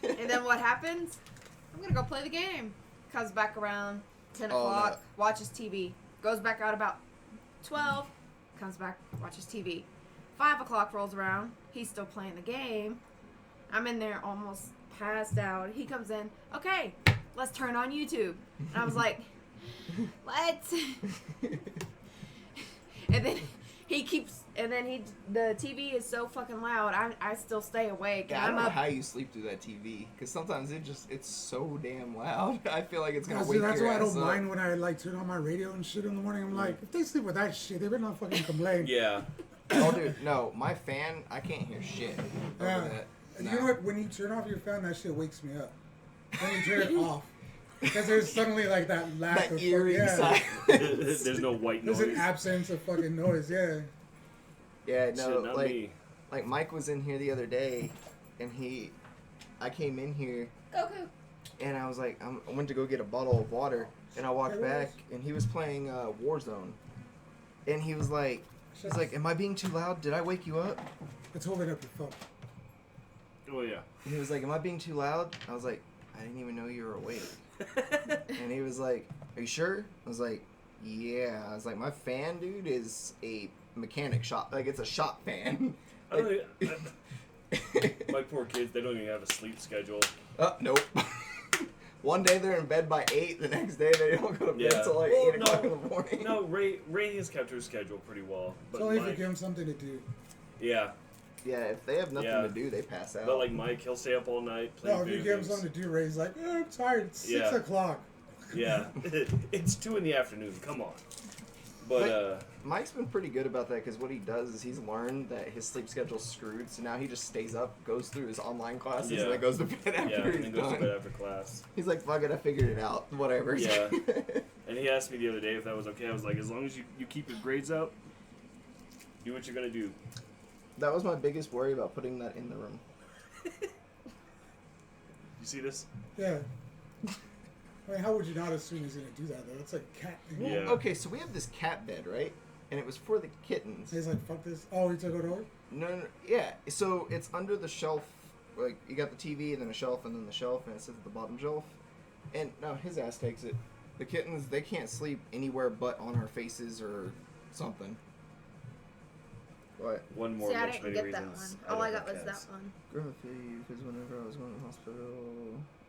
And then what happens? I'm gonna go play the game. Comes back around 10 Oh, o'clock, watches TV. Goes back out about 12, comes back, watches TV. 5 o'clock rolls around, he's still playing the game. I'm in there almost passed out. He comes in, "Okay, let's turn on YouTube." And I was like, "What?" And then he keeps, and then the TV is so fucking loud. I still stay awake. Yeah, And I I'm don't know up. how you sleep through that TV, because sometimes it's so damn loud. I feel like it's gonna Yeah, see, wake that's your why I ass don't up. mind when I like turn on my radio and shit in the morning. I'm like, if they sleep with that shit, they better not fucking complain. Yeah. Oh, dude, no, my fan, I can't hear shit over Yeah. that. And No. you know what? When you turn off your fan, that shit wakes me up. When you turn it off, because there's suddenly like that lack That of eerie yeah. silence. There's no white noise. There's an absence of fucking noise. Yeah. Yeah, Shit, no, not like, me. like Mike was in here the other day, and I came in here, Goku. and I was like, I went to go get a bottle of water, and I walked back, and he was playing Warzone, and he was like, am I being too loud? Did I wake you up? It's holding up your phone. Oh yeah. He was like, am I being too loud? I was like, I didn't even know you were awake. And he was like, are you sure? I was like, yeah. I was like, my fan, dude, is a mechanic shop. Like, it's a shop fan. I don't my poor kids, they don't even have a sleep schedule. Nope. One day they're in bed by 8, the next day they don't go to bed Yeah. till like Well, 8 o'clock in the morning. No, Ray has kept her schedule pretty well. But It's only if you Mike, give them something to do. yeah. Yeah, if they have nothing Yeah. to do, they pass out. But like Mike, he'll stay up all night, play No, if you video give him games. something to do, Ray's like, I'm tired. It's 6 Yeah. o'clock. Yeah. It's 2 in the afternoon. Come on. But Mike's been pretty good about that because what he does is he's learned that his sleep schedule's screwed, so now he just stays up, goes through his online classes, Yeah. and then goes to bed after yeah, and he's then goes to done. bed after class. He's like, fuck it, I figured it out. Whatever. Yeah. And he asked me the other day if that was okay. I was like, as long as you keep your grades up, do what you're gonna do. That was my biggest worry about putting that in the room. You see this? Yeah. I mean, how would you not assume he's going to do that, though? It's like a cat thing. Well, Yeah. okay, so we have this cat bed, right? And it was for the kittens. He's like, fuck this. Oh, he took it over? No, yeah. So it's under the shelf. Like, you got the TV, and then a shelf, and then the shelf, and it sits at the bottom shelf. And no, his ass takes it. The kittens, they can't sleep anywhere but on our faces or something. What? One more See, I much didn't many get that one. reasons. All I don't got have was cats. that one. Graphy, because whenever I was going to the hospital,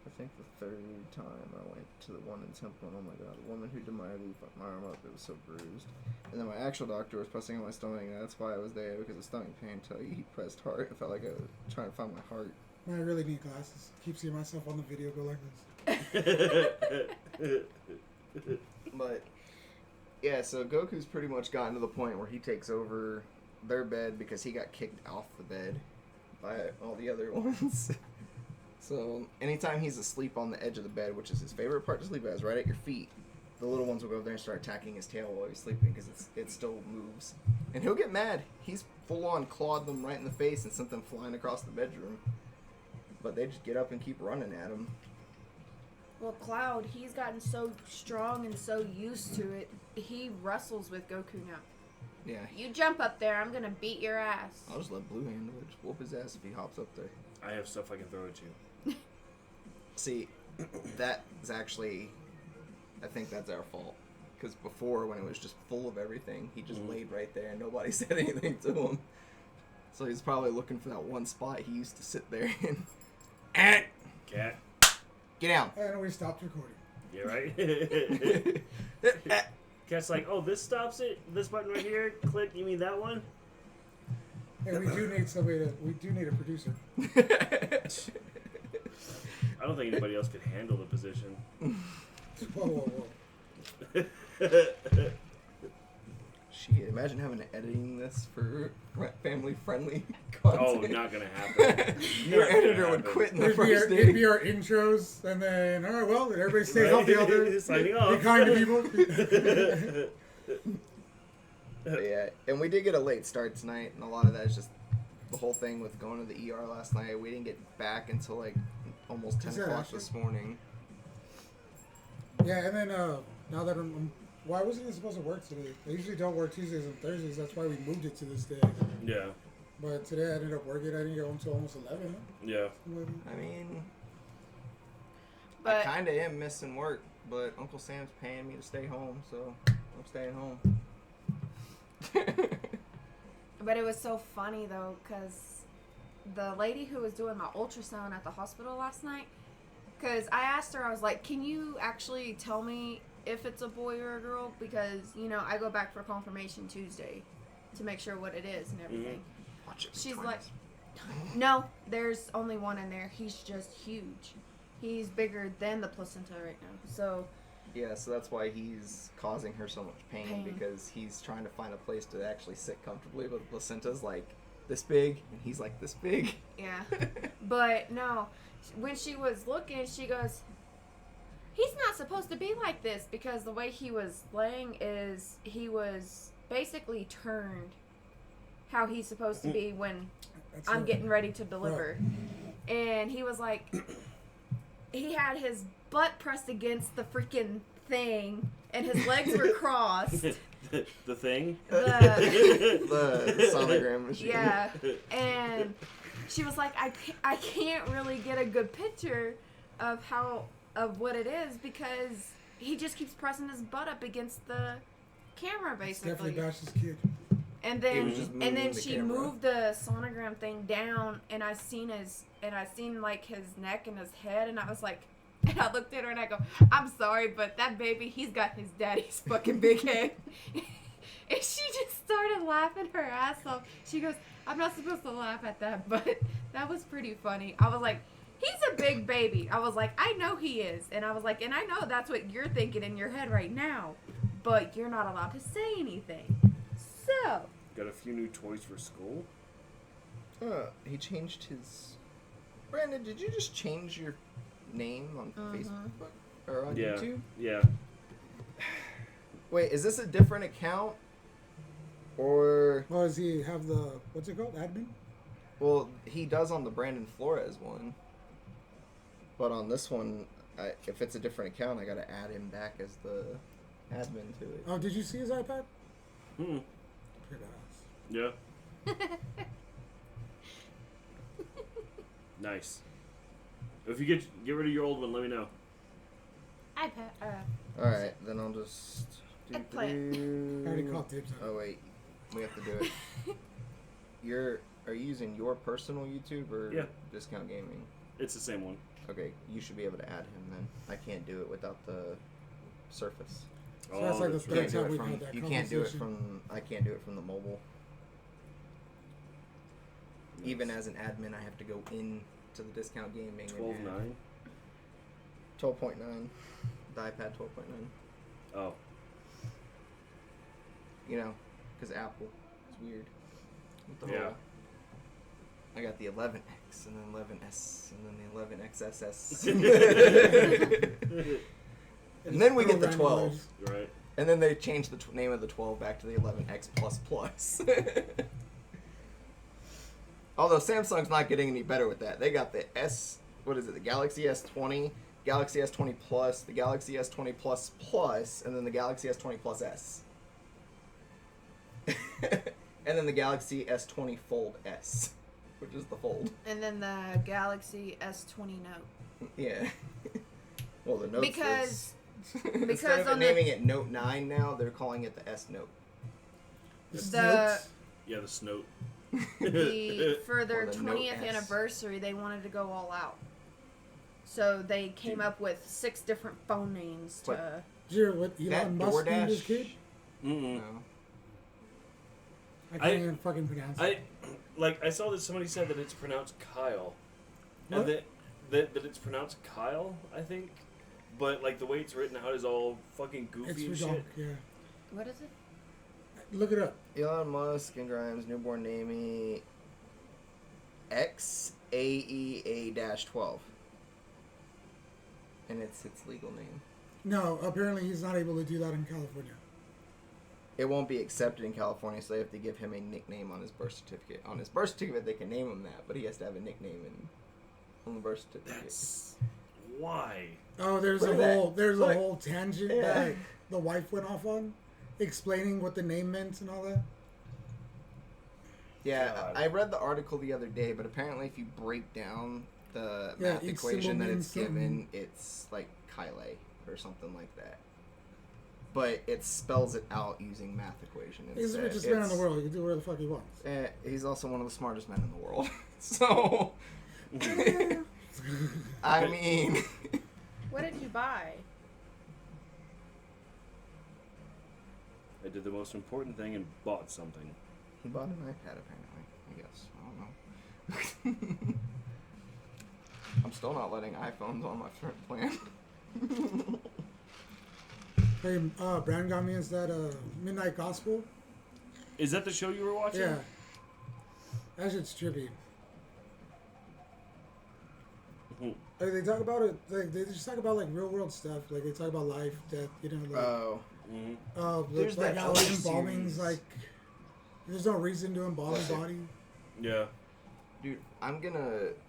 I think the third time I went to the one in Temple, and oh my god, the woman who did my IV fucked my arm up, it was so bruised. And then my actual doctor was pressing on my stomach, and that's why I was there, because of stomach pain, until he pressed hard. I felt like I was trying to find my heart. Man, I really need glasses. Keep seeing myself on the video go like this. But, yeah, so Goku's pretty much gotten to the point where he takes over their bed because he got kicked off the bed by all the other ones. So, anytime he's asleep on the edge of the bed, which is his favorite part to sleep at, is right at your feet, the little ones will go there and start attacking his tail while he's sleeping because it still moves. And he'll get mad. He's full-on clawed them right in the face and sent them flying across the bedroom. But they just get up and keep running at him. Well, Cloud, he's gotten so strong and so used to it. He wrestles with Goku now. Yeah, You jump up there, I'm gonna beat your ass. I'll just let Blue handle it. Just whoop his ass if he hops up there. I have stuff I can throw at you. See, that is actually, I think that's our fault. Because before, when it was just full of everything, he just laid right there and nobody said anything to him. So he's probably looking for that one spot he used to sit there in. And Cat. get down. And we stopped recording. Yeah, right? Cat's like, oh, this stops it? This button right here? Click, you mean that one? Hey, we do need a producer. I don't think anybody else could handle the position. Whoa, whoa, whoa. Shit, imagine having to editing this for family-friendly content. Oh, not gonna happen. Your Not gonna editor would happen. quit in the It'd be, first our, it'd day. be our intros, and then, alright, well, everybody stay Right? healthy out there. Signing off. Be kind to people. But yeah, and we did get a late start tonight, and a lot of that is just the whole thing with going to the ER last night. We didn't get back until like almost 10 Is that o'clock actually? this morning. Yeah, and then now that why wasn't it supposed to work today? I usually don't work Tuesdays and Thursdays. That's why we moved it to this day. Yeah. But today I ended up working. I didn't get home until almost 11. Yeah. I mean, I But kind of am missing work, but Uncle Sam's paying me to stay home, so I'm staying home. But it was so funny though, because the lady who was doing my ultrasound at the hospital last night, because I asked her, I was like, can you actually tell me if it's a boy or a girl? Because, you know, I go back for confirmation Tuesday. to make sure what it is and everything. Watch it. She's like, no, there's only one in there. He's just huge. He's bigger than the placenta right now. So Yeah, so that's why he's causing her so much pain, Pain. because he's trying to find a place to actually sit comfortably, but the placenta's like this big, and he's like this big. yeah, but no, when she was looking, she goes, he's not supposed to be like this, because the way he was laying is he was basically turned how he's supposed to be when That's I'm it. getting ready to deliver. And he was like, he had his butt pressed against the freaking thing, and his legs were crossed. The thing. The sonogram machine. Yeah, and she was like, I can't really get a good picture of what it is, because he just keeps pressing his butt up against the camera, It's definitely basically. Bash's kid. And He then was just moving the she camera. moved the sonogram thing down, and I seen like his neck and his head, and I was like, and I looked at her and I go, I'm sorry, but that baby, he's got his daddy's fucking big head. And she just started laughing her ass off. She goes, I'm not supposed to laugh at that, but that was pretty funny. I was like, he's a big baby. I was like, I know he is. And I was like, and I know that's what you're thinking in your head right now, but you're not allowed to say anything. So, Got a few new toys for school. He changed his. Brandon, did you just change your name on Facebook or on Yeah. YouTube? Yeah. Wait, is this a different account? Or, Well, does he have the, what's it called? Admin? well, he does on the Brandon Flores one. But on this one, if it's a different account, I gotta add him back as the admin to it. Oh, did you see his iPad? Hmm. Good ass. Yeah. Nice. If you get rid of your old one, let me know. iPad. Alright, then I'll just. Eggplant. I already called dibs on it. Oh, wait. We have to do it. Are you using your personal YouTube or Yeah. Discount Gaming? It's the same one. Okay, you should be able to add him then. I can't do it without the Surface. So that's like the that's third You right. can't do time it we've from. had that You can't do it conversation. from. I can't do it from the mobile. Even as an admin, I have to go in to the Discount Gaming. and 12.9. add 12.9. The iPad 12.9. Oh. You know, because Apple. It's weird. With the Yeah. whole- I got the 11X and then 11S and then the 11XSS. And then we get the 12. Right. And then they changed the name of the 12 back to the 11X plus plus. Although Samsung's not getting any better with that. They got the the Galaxy S20, Galaxy S20 Plus, the Galaxy S20 Plus Plus, and then the Galaxy S20 Plus S. And then the Galaxy S20 Fold S, which is the Fold. And then the Galaxy S20 Note. Yeah. Well, the Note Because instead of on the- naming it Note 9 now, they're calling it the S Note. The Yeah, the snout. for their Or the Note 20th S. anniversary, they wanted to go all out. So they came up with 6 different phone names to. What? Did you hear what That Elon Musk named his DoorDash. kid? Mm-mm. No. I I- can't even fucking pronounce it. I saw that somebody said that it's pronounced Kyle. What? And that it's pronounced Kyle, I think. But like the way it's written out is all fucking goofy It's and for shit. dog, yeah. What is it? Look it up. Elon Musk and Grimes' newborn naming XAEA-12. And it's its legal name. No, apparently he's not able to do that in California. It won't be accepted in California, so they have to give him a nickname on his birth certificate. On his birth certificate, they can name him that, but he has to have a nickname on the birth certificate. That's why. Oh, there's Look a at that. whole Look. whole tangent Yeah. that the wife went off on, explaining what the name meant and all that. Yeah, God. I read the article the other day, but apparently if you break down the Yeah, math each equation symbol that means it's given, something. it's like Kyle or something like that. But it spells it out using math equation. He's the instead. richest man in the It's- world. He can do whatever the fuck he wants. He's also one of the smartest men in the world. So, I mean, What did you buy? I did the most important thing and bought something. He bought an iPad apparently. I guess. I don't know. I'm still not letting iPhones on my plan. Hey, Brand got me is that Midnight Gospel. Is that the show you were watching? Yeah. That shit's trippy. Mhm. Like, they talk about it. Like, they just talk about like real world stuff. Like they talk about life, death. You know. Like, Oh. there's like that how other embalmings series. like. There's no reason to embalm a What's it? body. Yeah. Dude,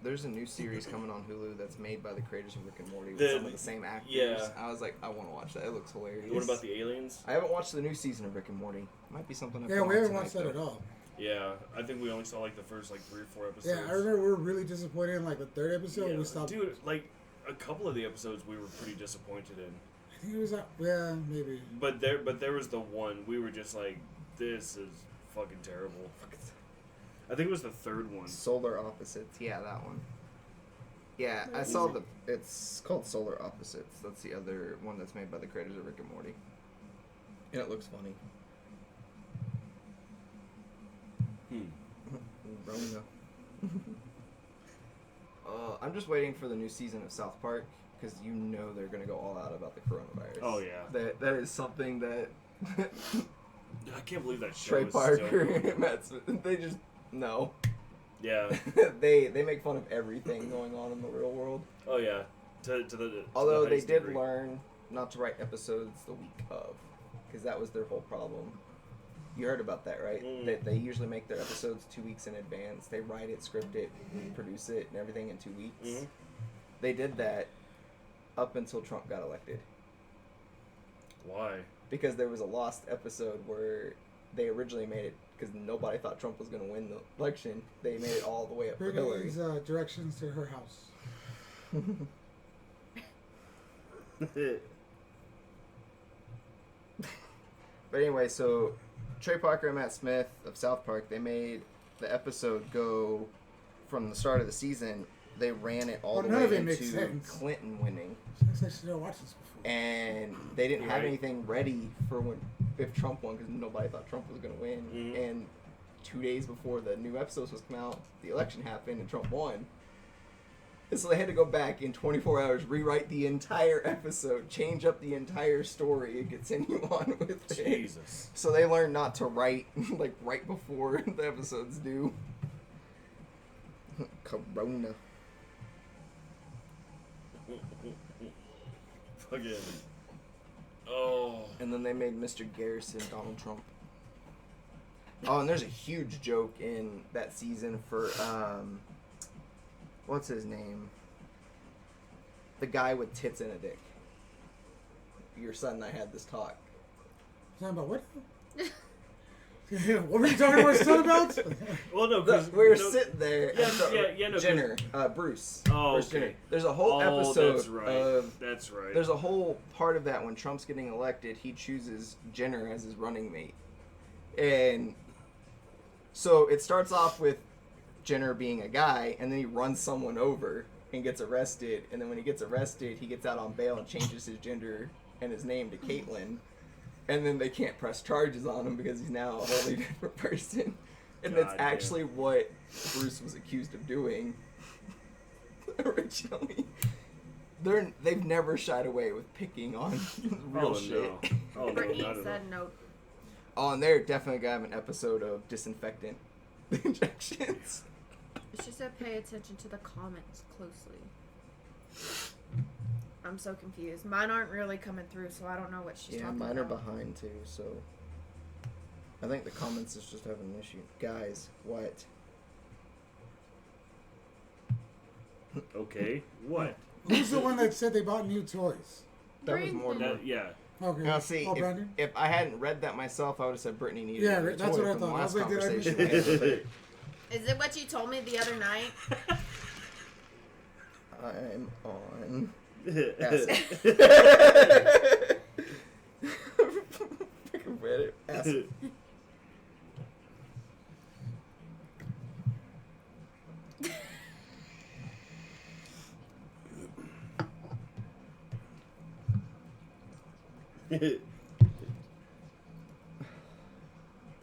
there's a new series coming on Hulu that's made by the creators of Rick and Morty with The- some of the same actors. yeah. I was like, I want to watch that. It looks hilarious. What about the aliens? I haven't watched the new season of Rick and Morty. Might be something. I Yeah, we haven't watched that at all. Yeah, I think we only saw like the first like 3 or 4 episodes. Yeah, I remember we were really disappointed in like the third episode. Yeah, We stopped. dude, like a couple of the episodes we were pretty disappointed in. I think it was yeah, maybe. But there was the one we were just like, this is fucking terrible. I think it was the third one. Solar Opposites. Yeah, that one. Yeah, I saw it's called Solar Opposites. That's the other one that's made by the creators of Rick and Morty. And it looks funny. Rona. I'm just waiting for the new season of South Park because you know they're gonna go all out about the coronavirus. Oh yeah. That is something that I can't believe that show Trey is Parker still... and Matt Smith, they just no. Yeah. they make fun of everything going on in the real world. Oh yeah. To Although the they highest did degree. learn not to write episodes the week of, because that was their whole problem. You heard about that, right? They usually make their episodes 2 weeks in advance. They write it, script it, produce it, and everything in 2 weeks. Mhm. They did that up until Trump got elected. Why? Because there was a lost episode where they originally made it because nobody thought Trump was going to win the election. They made it all the way up for Hillary. Brittany's directions to her house. But anyway, so Trey Parker and Matt Smith of South Park, they made the episode go from the start of the season. They ran it all Well, the none way of it makes into sense. Clinton winning, Looks like she never watched this before. and they didn't have Right. anything ready for if Trump won because nobody thought Trump was going to win. Mhm. And 2 days before the new episodes was come out, the election happened and Trump won. And so they had to go back in 24 hours, rewrite the entire episode, change up the entire story, and continue on with it. Jesus. So they learned not to write like right before the episodes do. Corona. Fucking. Oh. And then they made Mr. Garrison Donald Trump. Oh, and there's a huge joke in that season for what's his name? The guy with tits and a dick. Your son and I had this talk. Talking about what? What were you talking to my son about? Well, no, because We were sitting there. Yeah, no, 'cause- Jenner, Bruce. Oh, Bruce okay. Jenner. There's a whole episode that's right. of. That's right. There's a whole part of that when Trump's getting elected, he chooses Jenner as his running mate. And so it starts off with Jenner being a guy, and then he runs someone over and gets arrested. And then when he gets arrested, he gets out on bail and changes his gender and his name to Caitlyn. And then they can't press charges on him because he's now a wholly different person. And that's God actually what Bruce was accused of doing originally. They've never shied away with picking on real oh, shit. No. Oh, no, Brittany not at all. said no. Oh, and they're definitely gonna have an episode of disinfectant injections. She said pay attention to the comments closely. I'm so confused. Mine aren't really coming through, so I don't know what she's Yeah, talking mine are about. behind too, so I think the comments is just having an issue. Guys, what? Okay. What? Who's the one that said they bought new toys? That was more. Brandon. Yeah. Okay. Now see, Oh, Brandon? if I hadn't read that myself, I would have said Brittany needed Yeah, a that's toy what I from the thought. I last was like, did I miss conversation we had with her. Is it what you told me the other night? I'm on. Acid. Freaking read it. Acid.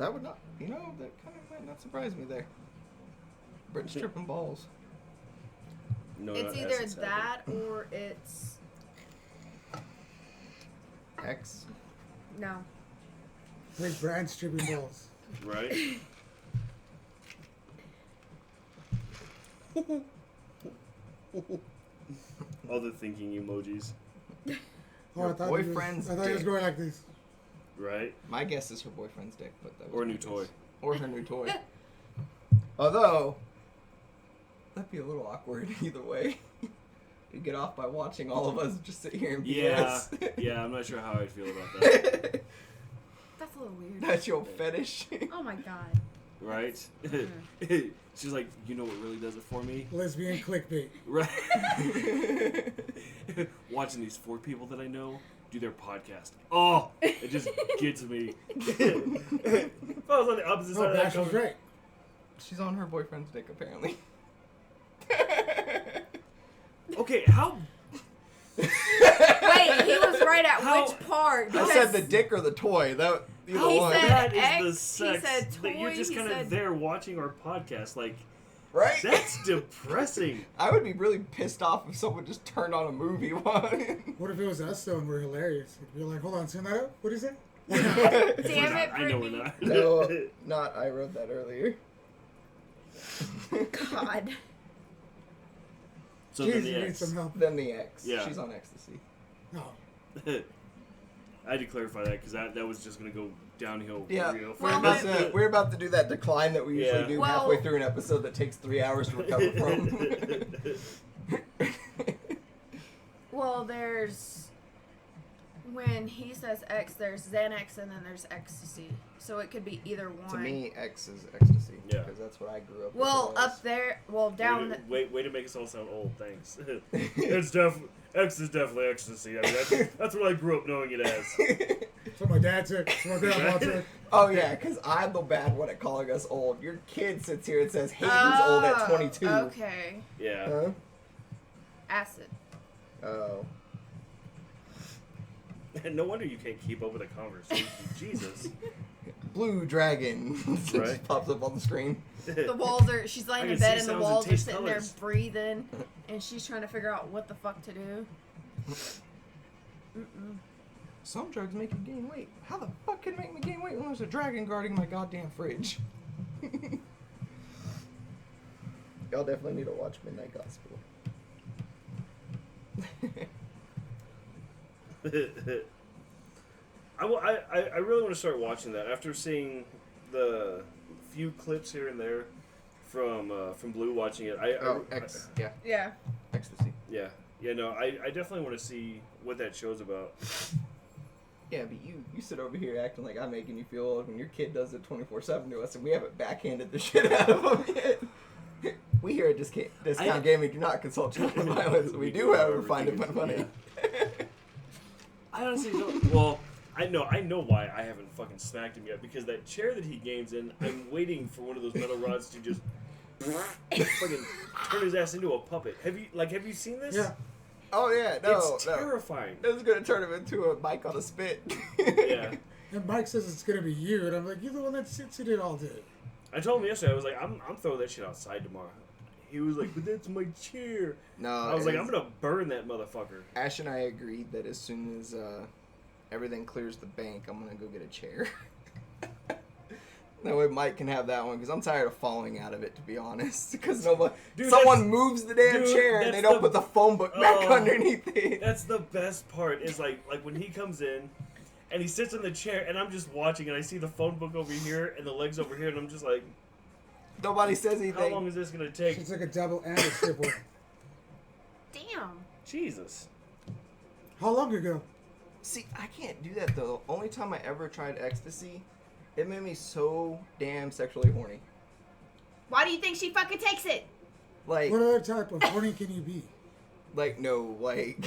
That would not, that kind of might not surprise me there. British tripping balls. No, It's not either Essence that or it's X. no. Like brand stripping balls. Right? All the thinking emojis. Oh, I thought boyfriend's he was dick. going like this. Right? My guess is her boyfriend's dick, but that was Or a my new guess. toy. Or her new toy. Although, that'd be a little awkward either way. You get off by watching all of us just sit here and Yeah. BS. Yeah, I'm not sure how I'd feel about that. That's a little weird. That's your fetish. Oh my god. Right? She's like, you know what really does it for me? Lesbian clickbait. Right? Watching these 4 people that I know do their podcast. Oh, it just gets me. If I was on the opposite side Oh, of that Bash was cover, right. She's on her boyfriend's dick, apparently. okay, how? Wait, he was right at How- which part? I said the dick or the toy. That either He one. said- That is X, the he sex said that you're toy, just he kind of said- there watching our podcast. Like, Right? that's depressing. I would be really pissed off if someone just turned on a movie while. What if it was us though and we're hilarious? You're like, hold on, turn that up. What is it? Damn We're it, not. I know we're Brittany. not. No, not. I wrote that earlier. God. So Jeez, then you the need X. some help. Then the X. Yeah. She's on ecstasy. No. I had to clarify that because that was just going to go downhill Yeah, real we're, Well, fast. about to, we're about to do that decline that we usually Yeah. do Well- halfway through an episode that takes 3 hours to recover from. Well, there's when he says X, there's Xanax and then there's ecstasy. So it could be either one. To me, X is ecstasy. Yeah. Because that's what I grew up Well, with. up there, well down. Way to make us all sound old. Thanks. It's X is definitely ecstasy. I mean, that's what I grew up knowing it as. That's what my dad took. That's what my grandpa took. Oh, yeah, because I'm the bad one at calling us old. Your kid sits here and says Hayden's old at 22. Okay. Yeah. Huh? Acid. Oh. No wonder you can't keep up with a conversation. Jesus. Blue dragon. It Right. just pops up on the screen. The walls are. She's I laying can in bed see and the sounds and walls are taste sitting colors. there breathing, and she's trying to figure out what the fuck to do. Mm-mm. Some drugs make you gain weight. How the fuck can it make me gain weight when there's a dragon guarding my goddamn fridge? Y'all definitely need to watch Midnight Gospel. I really want to start watching that after seeing the few clips here and there from Blue watching it. Yeah, Yeah. ecstasy. Yeah. No, I definitely want to see what that show's about. Yeah, but you sit over here acting like I'm making you feel old when your kid does it 24/7 to us, and we haven't backhanded the shit out of him yet. We here at Discount Gaming do not consult child violence. We do, however, find it funny. I honestly don't. Well, I know why I haven't fucking smacked him yet, because that chair that he games in, I'm waiting for one of those metal rods to just fucking turn his ass into a puppet. Have you seen this? Yeah. Oh yeah, no, It's no. terrifying. It was gonna turn him into a mic on a spit. Yeah. And Mike says it's gonna be you, and I'm like, you're the one that sits in it all day. I told him yesterday, I was like, I'm throwing that shit outside tomorrow. He was like, but that's my chair. No, I was like, I'm gonna burn that motherfucker. Ash and I agreed that as soon as everything clears the bank, I'm gonna go get a chair. That way Mike can have that one, because I'm tired of falling out of it, to be honest. Because someone that's- moves the damn dude, chair and that's they don't the- put the phone book back Oh. underneath it. That's the best part, is like when he comes in and he sits in the chair and I'm just watching and I see the phone book over here and the legs over here and I'm just like, Nobody says how anything. long is this gonna take? It's like a double and a triple. Damn. Jesus. How long ago? See, I can't do that though. Only time I ever tried ecstasy, it made me so damn sexually horny. Why do you think she fucking takes it? Like, What other type of horny can you be? no, like.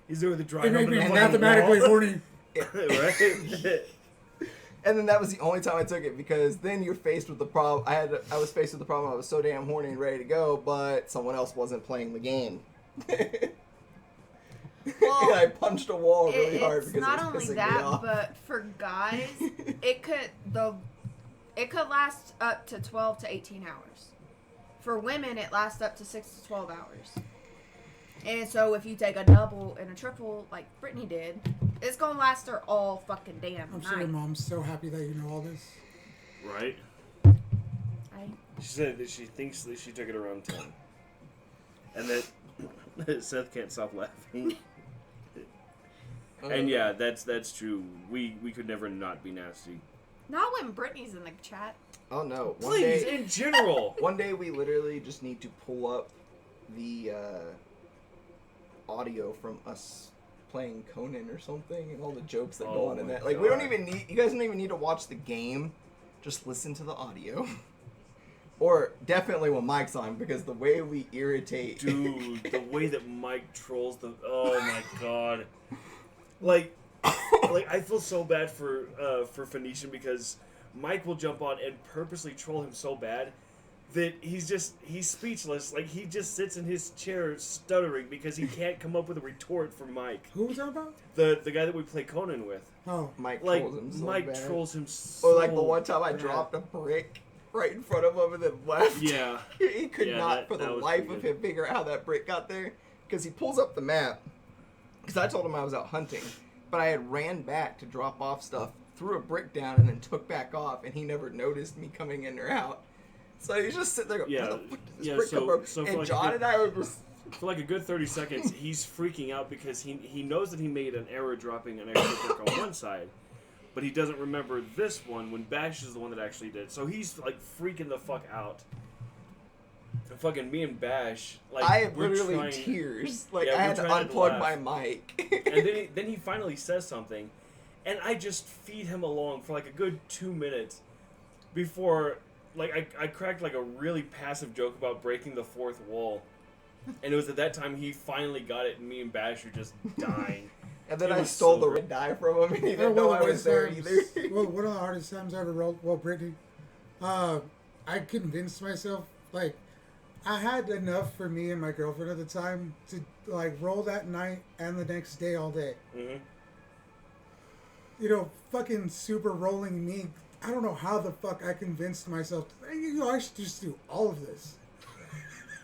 He's doing the dry It made hump me in the fucking mathematically wall. horny. Right? And then that was the only time I took it, because then you're faced with the problem. I was faced with the problem. I was so damn horny and ready to go, but someone else wasn't playing the game. Well, and I punched a wall really hard it's because not it was only pissing me that, off. but for guys, it could last up to 12 to 18 hours. For women, it lasts up to 6 to 12 hours. And so if you take a double and a triple like Brittany did, it's gonna last her all fucking damn I'm night. sure your mom's so happy that you know all this. Right? She said that she thinks that she took it around 10. And that Seth can't stop laughing. And yeah, that's true. We could never not be nasty. Not when Brittany's in the chat. Oh no! Please, in general. One day we literally just need to pull up the audio from us playing Conan or something, and all the jokes that go on in my that. Like we don't God. even need. You guys don't even need to watch the game. Just listen to the audio. Or definitely when Mike's on, because the way we irritate. Dude, the way that Mike trolls the. Oh my God. Like I feel so bad for Phoenician because Mike will jump on and purposely troll him so bad that he's speechless. Like he just sits in his chair stuttering because he can't come up with a retort for Mike. Who was that about? The guy that we play Conan with. Oh, Mike Like trolls him so Mike bad. trolls him so Or like the one time I bad. dropped a brick right in front of him and then left. Yeah. He could Yeah, not for that the was life pretty of good. him figure out how that brick got there. Because he pulls up the map. Because I told him I was out hunting. But I had ran back to drop off stuff, threw a brick down, and then took back off. And he never noticed me coming in or out. So he's just sitting there going, Yeah, where the fuck did this yeah, brick come from? so for And like a John good- and I were just... For like a good 30 seconds, he's freaking out because he knows that he made an error dropping an extra brick on one side, but he doesn't remember this one when Bash is the one that actually did. So he's like freaking the fuck out. And fucking me and Bash, like I had we're literally trying, tears. Like, Yeah, I we're had to trying to unplug laugh. my mic. And then he finally says something, and I just feed him along for like a good 2 minutes before, like I cracked like a really passive joke about breaking the fourth wall. And it was at that time he finally got it, and me and Bash were just dying. And then It I was stole so the great. red die from him, and he Yeah, didn't know one I of the was there worst either. times- well, one of the hardest times I ever rolled. Well, Brittany, I convinced myself like I had enough for me and my girlfriend at the time to like roll that night and the next day all day. Mm-hmm. You know, fucking super rolling me. I don't know how the fuck I convinced myself. You know, I should just do all of this.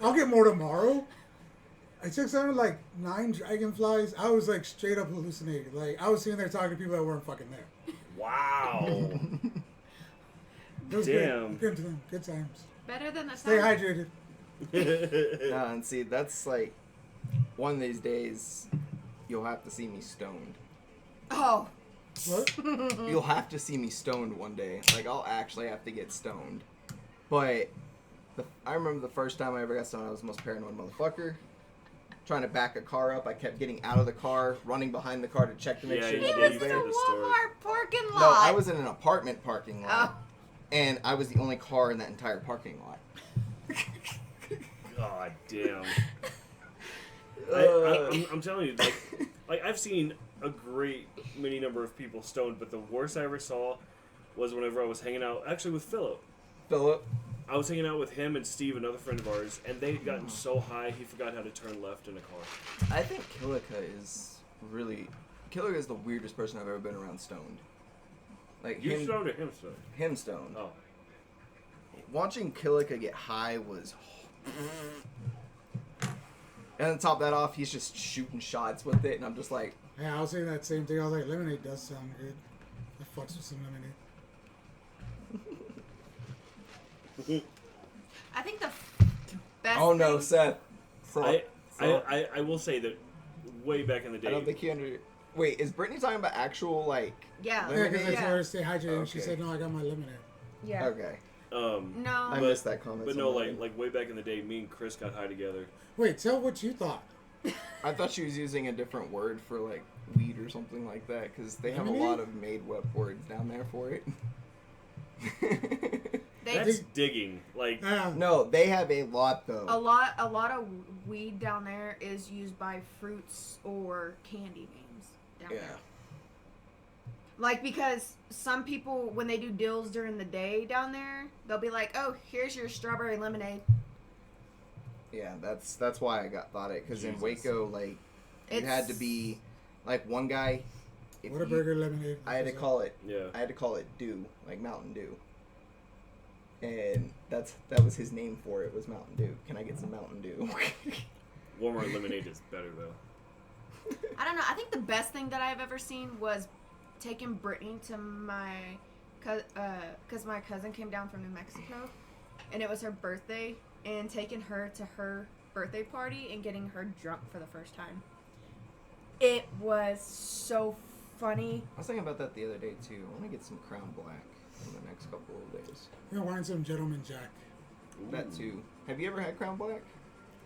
I'll get more tomorrow. I took something like 9 dragonflies. I was like straight up hallucinating. Like I was sitting there talking to people that weren't fucking there. Wow. It was Damn. Good to them. Good times. Better than the Stay time. hydrated. No, and see, that's like, one of these days, you'll have to see me stoned. Oh. What? You'll have to see me stoned one day. Like, I'll actually have to get stoned. But, I remember the first time I ever got stoned, I was the most paranoid motherfucker. Trying to back a car up, I kept getting out of the car, running behind the car to check to make Yeah, sure you He no was one's in a there. the story. Walmart parking lot. No, I was in an apartment parking lot. Oh. And I was the only car in that entire parking lot. God damn. Uh, I'm telling you, like I've seen a great many number of people stoned, but the worst I ever saw was whenever I was hanging out, actually with Philip. Philip, I was hanging out with him and Steve, another friend of ours, and they had gotten so high he forgot how to turn left in a car. I think Killica is the weirdest person I've ever been around stoned. Like, You stoned or him stoned? him stoned. Oh. Watching Killica get high was... And to top that off, he's just shooting shots with it, and I'm just like... Yeah, I was saying that same thing. I was like, lemonade does sound good. I fucks with some lemonade. I think the best. Oh no, thing- Seth. I will say that way back in the day, I don't think he under... Wait, is Brittany talking about actual, like... Yeah. Yeah, because I Lemonade? told her to stay hydrated, and she Okay. said, no, I got my lemonade. Yeah. Okay. No. I But- missed that comment. but no, somewhere. like way back in the day, me and Chris got high together. Wait, tell what you thought. I thought she was using a different word for, like, weed or something like that, because they have a Lemonade? lot of made-up words down there for it. They That's digging. Like, No, they have a lot, though. a lot of weed down there is used by fruits or candy names down Yeah. there. Like, because some people, when they do deals during the day down there, they'll be like, "Oh, here's your strawberry lemonade." Yeah, that's why I thought it, because in Jesus. Waco, like, You had to be like one guy. If you, Whataburger lemonade. I had to call it. Yeah. I had to call it Dew, like Mountain Dew. And that was his name for it, was Mountain Dew. Can I get some Mountain Dew? Walmart lemonade is better though. I don't know. I think the best thing that I've ever seen was taking Brittany to my, because my cousin came down from New Mexico, and it was her birthday, and taking her to her birthday party and getting her drunk for the first time. It was so funny. I was thinking about that the other day too. I want to get some Crown Black in the next couple of days. You're gonna want some Gentleman Jack. That too. Have you ever had Crown Black?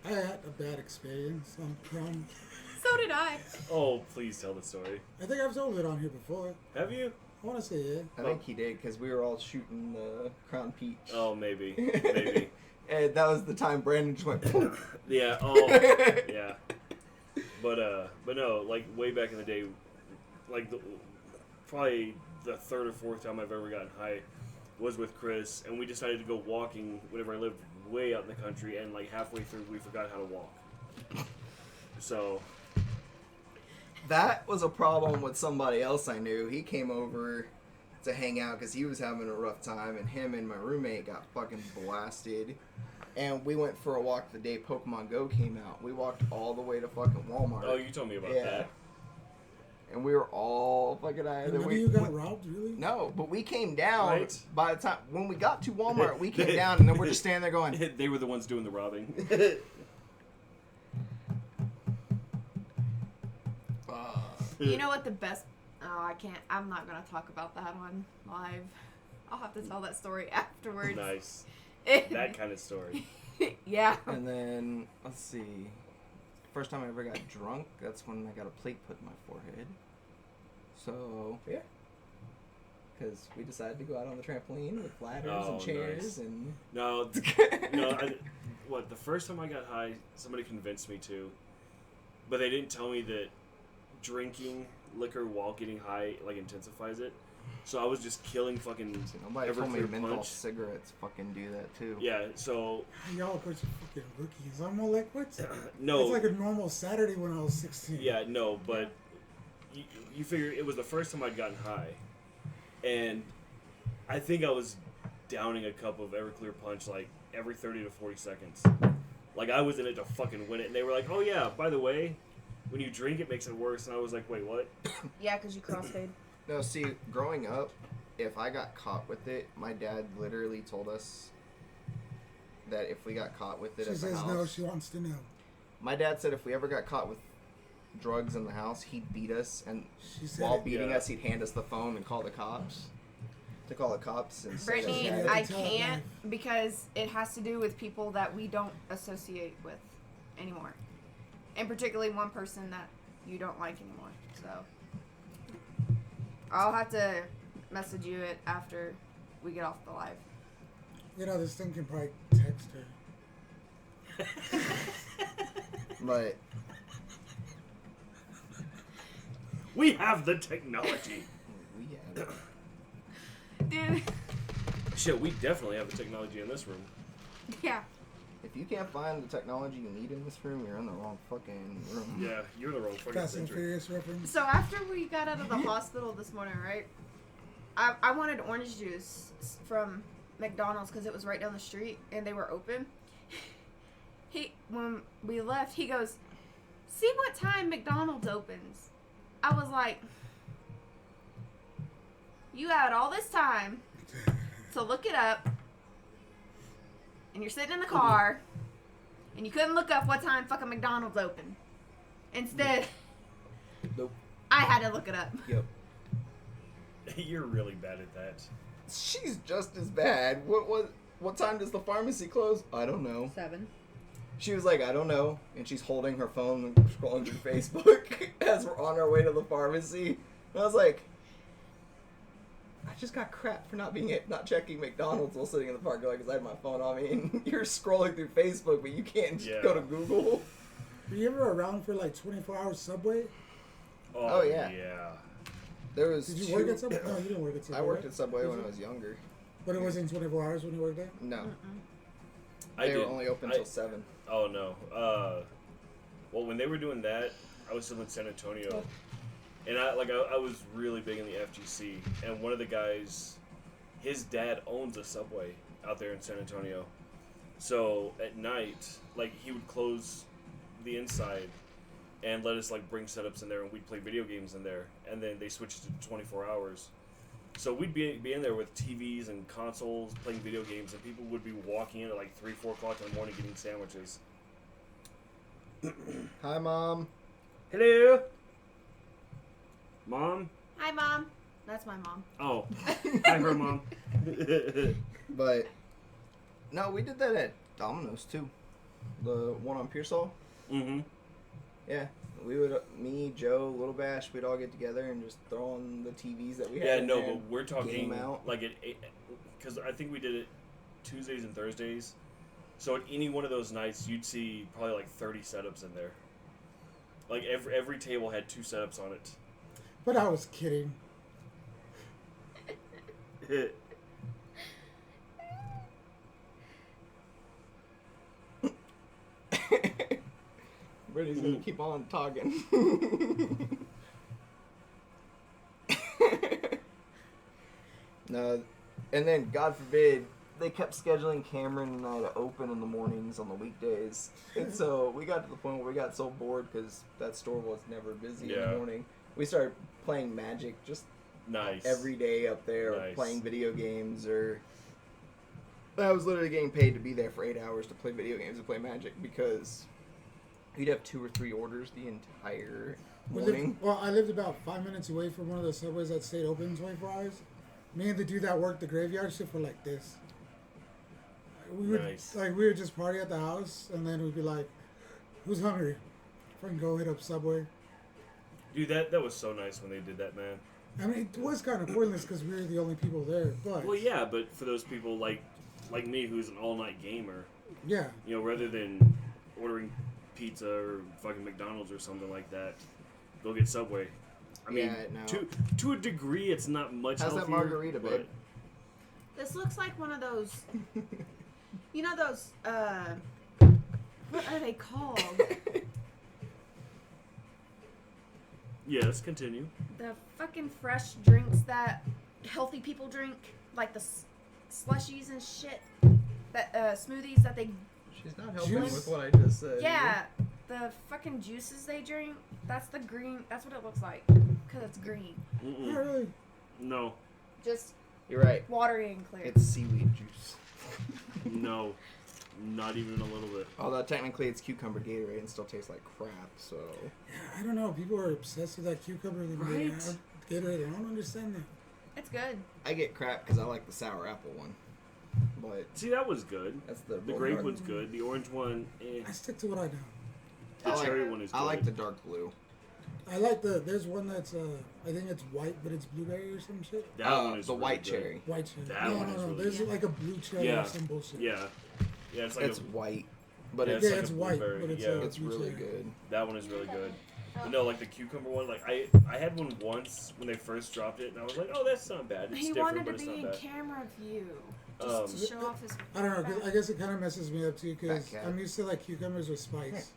I had a bad experience on Crown. So did I. Oh, please tell the story. I think I've told it on here before. Have you? I want to say yeah. I think he did because we were all shooting the Crown Peach. Oh, maybe. Maybe. And that was the time Brandon just went. Poof. Yeah. Oh. Yeah. But no, like way back in the day, like probably the third or fourth time I've ever gotten high was with Chris, and we decided to go walking whenever I lived way out in the country, and like halfway through we forgot how to walk. So That was a problem with somebody else I knew. He came over to hang out because he was having a rough time, and him and my roommate got fucking blasted. And we went for a walk the day Pokemon Go came out. We walked all the way to fucking Walmart. oh, you told me about Yeah. that. And we were all fucking high. None of you got robbed, really? No, but we came down. Right. By the time when we got to Walmart, we came down, and then we're just standing there going, They were the ones doing the robbing. You know what the best... Oh, I can't... I'm not going to talk about that on live. I'll have to tell that story afterwards. Nice. That kind of story. Yeah. And then let's see. First time I ever got drunk, that's when I got a plate put in my forehead. So yeah, because we decided to go out on the trampoline with ladders Oh, and chairs nice. and. No, the first time I got high, somebody convinced me to, but they didn't tell me that drinking liquor while getting high like intensifies it. So I was just killing fucking Nobody told me Everclear menthol Punch. cigarettes fucking do that too. Yeah, so Y'all a bunch of fucking rookies. I'm all like, what? no. It's like a normal Saturday when I was 16. Yeah, no, but you figure it was the first time I'd gotten high, and I think I was downing a cup of Everclear Punch like every 30 to 40 seconds. Like I was in it to fucking win it, and they were like, "Oh yeah, by the way, when you drink it makes it worse." And I was like, "Wait, what?" Yeah, because you crossfade. No, see, growing up, if I got caught with it, my dad literally told us that if we got caught with it She at the says house, no, she wants to know. my dad said if we ever got caught with drugs in the house, he'd beat us, and She said while it. beating Yeah. us, he'd hand us the phone and call the cops. To call the cops and say, Brittany, Yeah, I it's all can't life. because it has to do with people that we don't associate with anymore. And particularly one person that you don't like anymore. So I'll have to message you it after we get off the live. You know, this thing can probably text her. but We have the technology. we have Dude. Shit, we definitely have the technology in this room. Yeah. If you can't find the technology you need in this room, you're in the wrong fucking room. Yeah, you're in the wrong fucking Fast and century. Furious reference. So after we got out of the hospital this morning, right? I wanted orange juice from McDonald's because it was right down the street and they were open. When we left, he goes, "See what time McDonald's opens." I was like, "You had all this time to look it up, and you're sitting in the car, and you couldn't look up what time fucking McDonald's open. Instead, Nope. I had to look it up." Yep. You're really bad at that. She's just as bad. What time does the pharmacy close? I don't know. 7. She was like, I don't know, and she's holding her phone and scrolling through Facebook as we're on our way to the pharmacy. And I was like, I just got crap for not checking McDonald's while sitting in the parking lot because I had my phone on me. And you're scrolling through Facebook, but you can't just Yeah. go to Google. Were you ever around for like 24-hour Subway? Oh, yeah. Yeah. There was Did you work at Subway? No, you didn't work at Subway. I worked right? at Subway Did when you? I was younger. But it wasn't 24 hours when you worked there? No, I they were did. only open I- till 7. Oh no. Well, when they were doing that, I was still in San Antonio, and I was really big in the FGC, and one of the guys, his dad owns a Subway out there in San Antonio, so at night, like he would close the inside and let us like bring setups in there, and we'd play video games in there, and then they switched to 24 hours. So we'd be in there with TVs and consoles, playing video games, and people would be walking in at like 3, 4 o'clock in the morning getting sandwiches. Hi, Mom. Hello? Mom? Hi, Mom. That's my mom. Oh. Hi, her mom. But, no, we did that at Domino's, too. The one on Pearsall. Mm-hmm. Yeah. We would, me, Joe, Little Bash, we'd all get together and just throw on the TVs that we had. Yeah, in no, there but we're talking game out. like at 8, because I think we did it Tuesdays and Thursdays. So at any one of those nights, you'd see probably like 30 setups in there. Like every table had 2 setups on it. But I was kidding. Brittany's gonna keep on talking. No, and then God forbid they kept scheduling Cameron and I to open in the mornings on the weekdays, and so we got to the point where we got so bored because that store was never busy in Yeah. the morning. We started playing Magic just Nice. every day up there, or Nice. playing video games, or I was literally getting paid to be there for 8 hours to play video games and play Magic because you'd have 2 or 3 orders the entire morning. I lived about 5 minutes away from one of the Subways that stayed open 24 hours. Me and the dude that worked the graveyard shift were like this. We would Nice. we would just party at the house, and then we'd be like, "Who's hungry? Fucking go hit up Subway." Dude, that was so nice when they did that, man. I mean, it was kind of pointless because we were the only people there, but Well, yeah, but for those people like me who's an all-night gamer, yeah. you know, rather than ordering pizza or fucking McDonald's or something like that, go get Subway. I mean, Yeah, no. to a degree, it's not much How's that healthier, margarita, but babe? This looks like one of those. You know those. What are they called? yeah, let's continue. The fucking fresh drinks that healthy people drink, like the slushies and shit. That smoothies that they. She's not helping Juice? with what I just said. Yeah, the fucking juices they drink. That's the green. That's what it looks like. Cause it's green. Not Mm-mm. really. No, Just You're right. watery and clear. It's seaweed juice. no, not even a little bit. Although technically it's cucumber Gatorade and still tastes like crap, so... Yeah, I don't know. People are obsessed with that cucumber Right? Gatorade. I don't understand that. It's good. I get crap because I like the sour apple one. But See, that was good. that's the... The grape one's good. The orange one, I stick to what I know. The I like- cherry one is good. I like the dark blue. I like there's one that's I think it's white, but it's blueberry or some shit. That one is the really white good. cherry. White cherry. That no, one no, is no. really There's good. like a blue cherry Yeah. or some bullshit. Yeah, yeah, it's like It's white, but Yeah, it's, it's Yeah, like it's a white, blueberry, but it's yeah. it's really cherry. good. that one is really good. But no, like the cucumber one, like I had one once when they first dropped it, and I was like, oh, that's not bad. It's He different, wanted but to it's be not in bad. camera view. Just to show off his. I don't know. 'Cause I guess it kind of messes me up too because Fat cat. I'm used to like cucumbers with spice,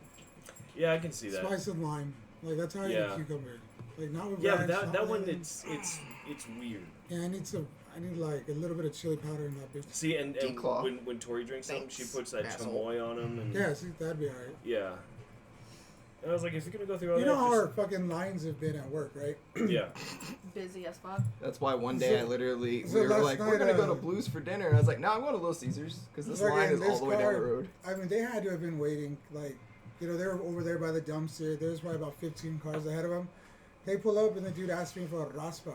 Yeah, I can see that. spice and lime. Like that's how I Yeah. eat cucumber. Like not with Yeah, ranch, but not that with one, anything. it's weird. Yeah, I need like a little bit of chili powder in that bitch. See, and Declaw. when Tori drinks something, she Thanks, puts that asshole. chamoy on them, and Yeah, see, that'd be alright. yeah. And I was like, if you're gonna go through all You that, know how our fucking lines have been at work, right? yeah, Busy as fuck. That's why one day So- I literally, so we were last like, we're night, going to go to uh, Blue's for dinner. And I was like, no, I'm going to Little Caesars because this Fucking line is all this the way down the car- road. I mean, they had to have been waiting. Like, you know, they were over there by the dumpster. There was probably about 15 cars ahead of them. They pull up and the dude asked me for a raspa,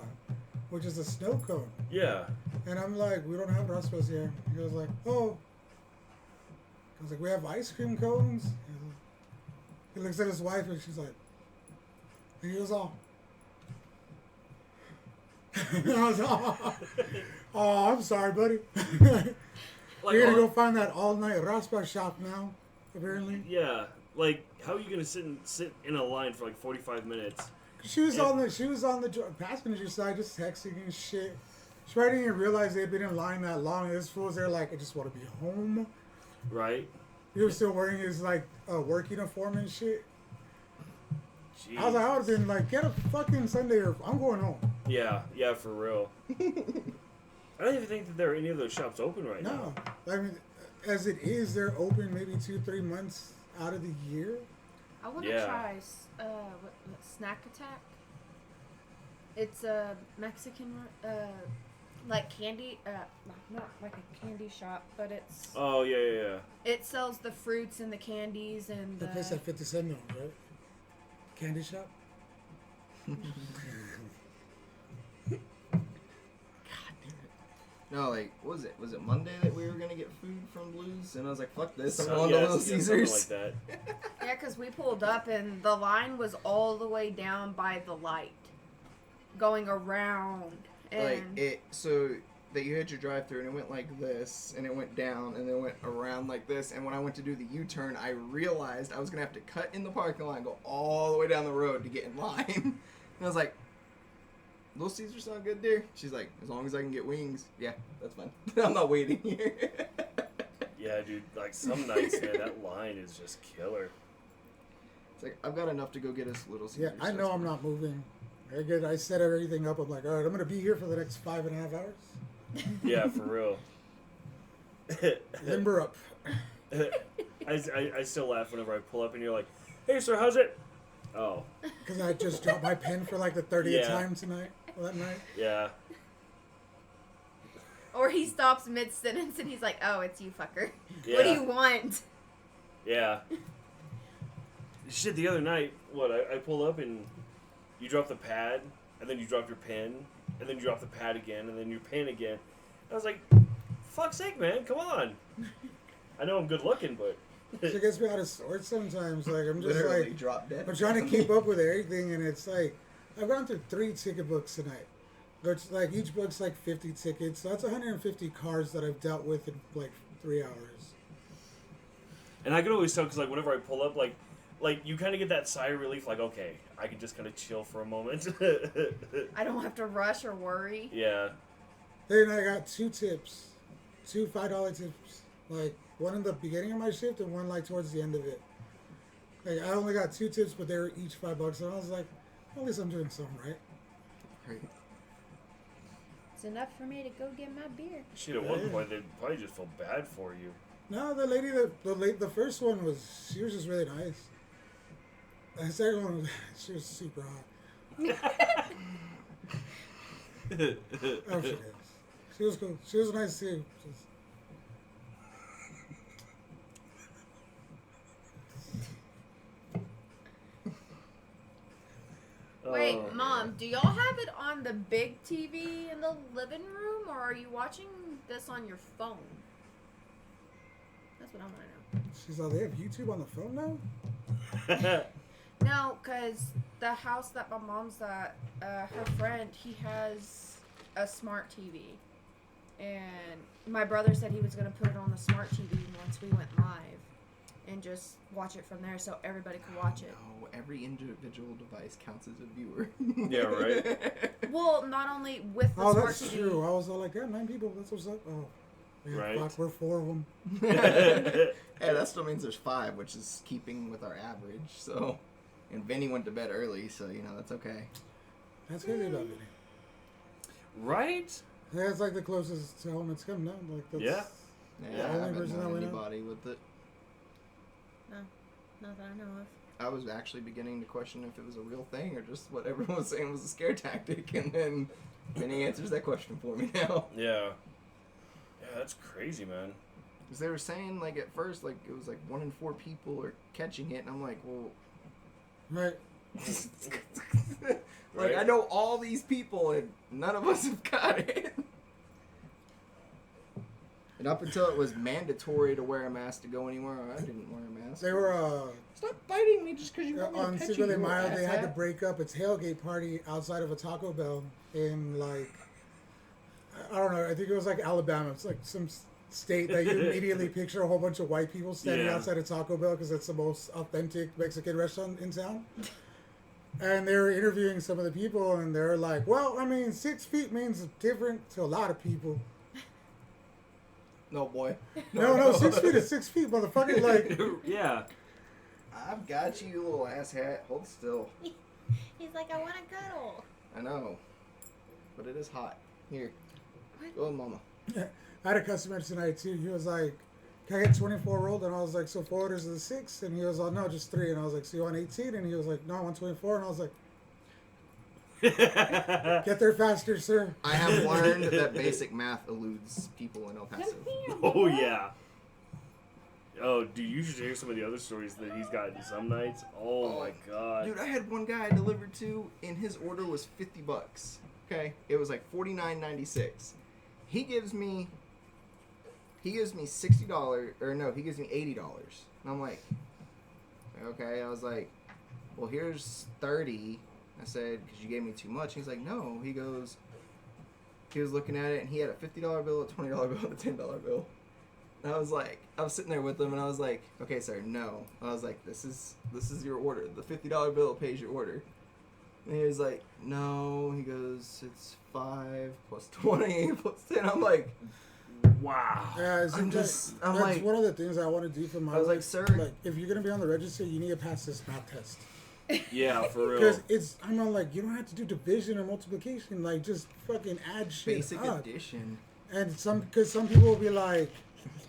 which is a snow cone. yeah. And I'm like, we don't have raspas here. He goes like, oh. I was like, we have ice cream cones. He looks at his wife and she's like, and he goes, oh. And I was, oh, I'm sorry, buddy. Like, You're gonna all- go find that all-night raspa shop now, apparently. yeah, like how are you gonna sit in a line for like 45 minutes? She was Yeah. on the passenger side, just texting and shit. She probably didn't even realize they'd been in line that long. And this fool's there like, I just want to be home. Right? He was still wearing his like work uniform and shit. Jeez. I was like, I would have been like, get a fucking Sunday or I'm going home. Yeah, for real. I don't even think that there are any of those shops open right now. No, I mean, as it is, they're open maybe 2-3 months out of the year. I want to Yeah. try what, Snack Attack. It's a Mexican, like candy, not like a candy shop, but it's. Oh yeah. It sells the fruits and the candies and The place at 50 Cent, now, right? Candy shop. No, like, what was it? Was it Monday that we were gonna get food from Blue's? And I was like, fuck this, I'm So- going to yeah, Little something Caesars. like that. Yeah, because we pulled up and the line was all the way down by the light, going around. And Like, so that you had your drive through and it went like this, and it went down, and then went around like this, and when I went to do the U-turn, I realized I was gonna have to cut in the parking lot and go all the way down the road to get in line. And I was like, Little Caesars sound good, dear? She's like, as long as I can get wings. Yeah, that's fine. I'm not waiting here. Yeah, dude. Like some nights, man, that line is just killer. It's like, I've got enough to go get us Little Yeah, Caesars. I know that's I'm fine. not moving. I set everything up. I'm like, all right, I'm gonna be here for the next 5.5 hours. Yeah, for real. Limber up. I still laugh whenever I pull up and you're like, "Hey, sir, how's it?" Oh, Because I just dropped my pen for like the 30th Yeah. time tonight. That night. yeah. or he stops mid sentence and he's like, "Oh, it's you, fucker. Yeah. What do you want?" Yeah. Shit, the other night, I pulled up and you dropped the pad, and then you dropped your pen, and then you dropped the pad again, and then your pen again. I was like, fuck's sake, man, come on. I know I'm good looking, but... It gets me out of sorts sometimes. Like, I'm just Literally like, drop dead. I'm trying to keep up with everything, and it's like, I've gone through 3 ticket books tonight. Which, like, each book's like 50 tickets. So that's 150 cars that I've dealt with in like 3 hours. And I can always tell, because, like, whenever I pull up, like you kind of get that sigh of relief, like, okay, I can just kind of chill for a moment. I don't have to rush or worry. Yeah. Then I got 2 tips. 2 $5 tips. Like, one in the beginning of my shift and one, like, towards the end of it. Like, I only got 2 tips, but they were each $5. And I was like, at least I'm doing something right. Right. It's enough for me to go get my beer. Shit, at one Yeah. point, they'd probably just feel bad for you. No, the lady the first one she was just really nice. The second one, she was super hot. Oh, she is. She was cool. She was nice too. Wait, Oh, Mom, man. do y'all have it on the big TV in the living room, or are you watching this on your phone? That's what I want to know. She's like, they have YouTube on the phone now? No, because the house that my mom's at, her friend, he has a smart TV. And my brother said he was going to put it on the smart TV once we went live and just watch it from there so everybody could watch it. No, every individual device counts as a viewer. Yeah, right. Well, not only with the Oh, smart that's TV. true. I was all like, yeah, 9 people. That's what's up. Oh, yeah, Right. fuck, we're 4 of them. Hey, that still means there's 5, which is keeping with our average. So, and Vinny went to bed early, so that's okay. That's crazy about it. Right? Yeah, it's like the closest to home it's come now. Like, that's, Yeah. Yeah, I Only haven't person that known went out. anybody with it. Not that I know of. I was actually beginning to question if it was a real thing or just what everyone was saying was a scare tactic, and then Vinny answers that question for me now. Yeah. Yeah, that's crazy, man. Because they were saying, like, at first, like, it was like 1 in 4 people are catching it, and I'm like, well... Right. like, Right. I know all these people, and none of us have got it. And up until it was mandatory to wear a mask to go anywhere, I didn't wear a mask. They were, Stop biting me just because you want me to on pet Cinco de you, Mayo, they had to asshat. break up a tailgate party outside of a Taco Bell in, like, I don't know, I think it was like Alabama. It's like some state that you immediately picture a whole bunch of white people standing Yeah. outside of Taco Bell because it's the most authentic Mexican restaurant in town. And they were interviewing some of the people, and they're like, well, I mean, 6 feet means different to a lot of people. No, boy. No, 6 feet is 6 feet, motherfucker. Like, Yeah. I've got you, you little ass hat. Hold still. He's like, I want to cuddle. I know. But it is hot. Here. What? Go with mama. I had a customer tonight too. He was like, "Can I get 24 rolled?" And I was like, "So 4 orders of the 6?" And he was like, "No, just 3." And I was like, "So you want 18?" And he was like, "No, I want 24." And I was like, "Get there faster, sir." I have learned that basic math eludes people in El Paso. Oh yeah. Oh, dude, you should hear some of the other stories that he's gotten some nights. Oh my god. Dude, I had one guy I delivered to, and his order was $50. Okay, it was like $49.96. He gives me $60, or no, he gives me $80. And I'm like, okay. I was like, well, here's 30. I said, because you gave me too much. He's like, no. He was looking at it, and he had a $50 bill, a $20 bill, and a $10 bill. And I was sitting there with him, and I was like, okay, sir, no. I was like, this is your order. The $50 bill pays your order. And he was like, no. He goes, it's 5 plus 20 plus 10. I'm like, Wow. Yeah, I'm I'm like- that's one of the things I want to do for my I was life. like, sir. Like, if you're gonna be on the register, you need to pass this math test. Yeah, for real. Because I'm not like, you don't have to do division or multiplication. Like, just fucking add shit basic up. addition. And because some people will be like,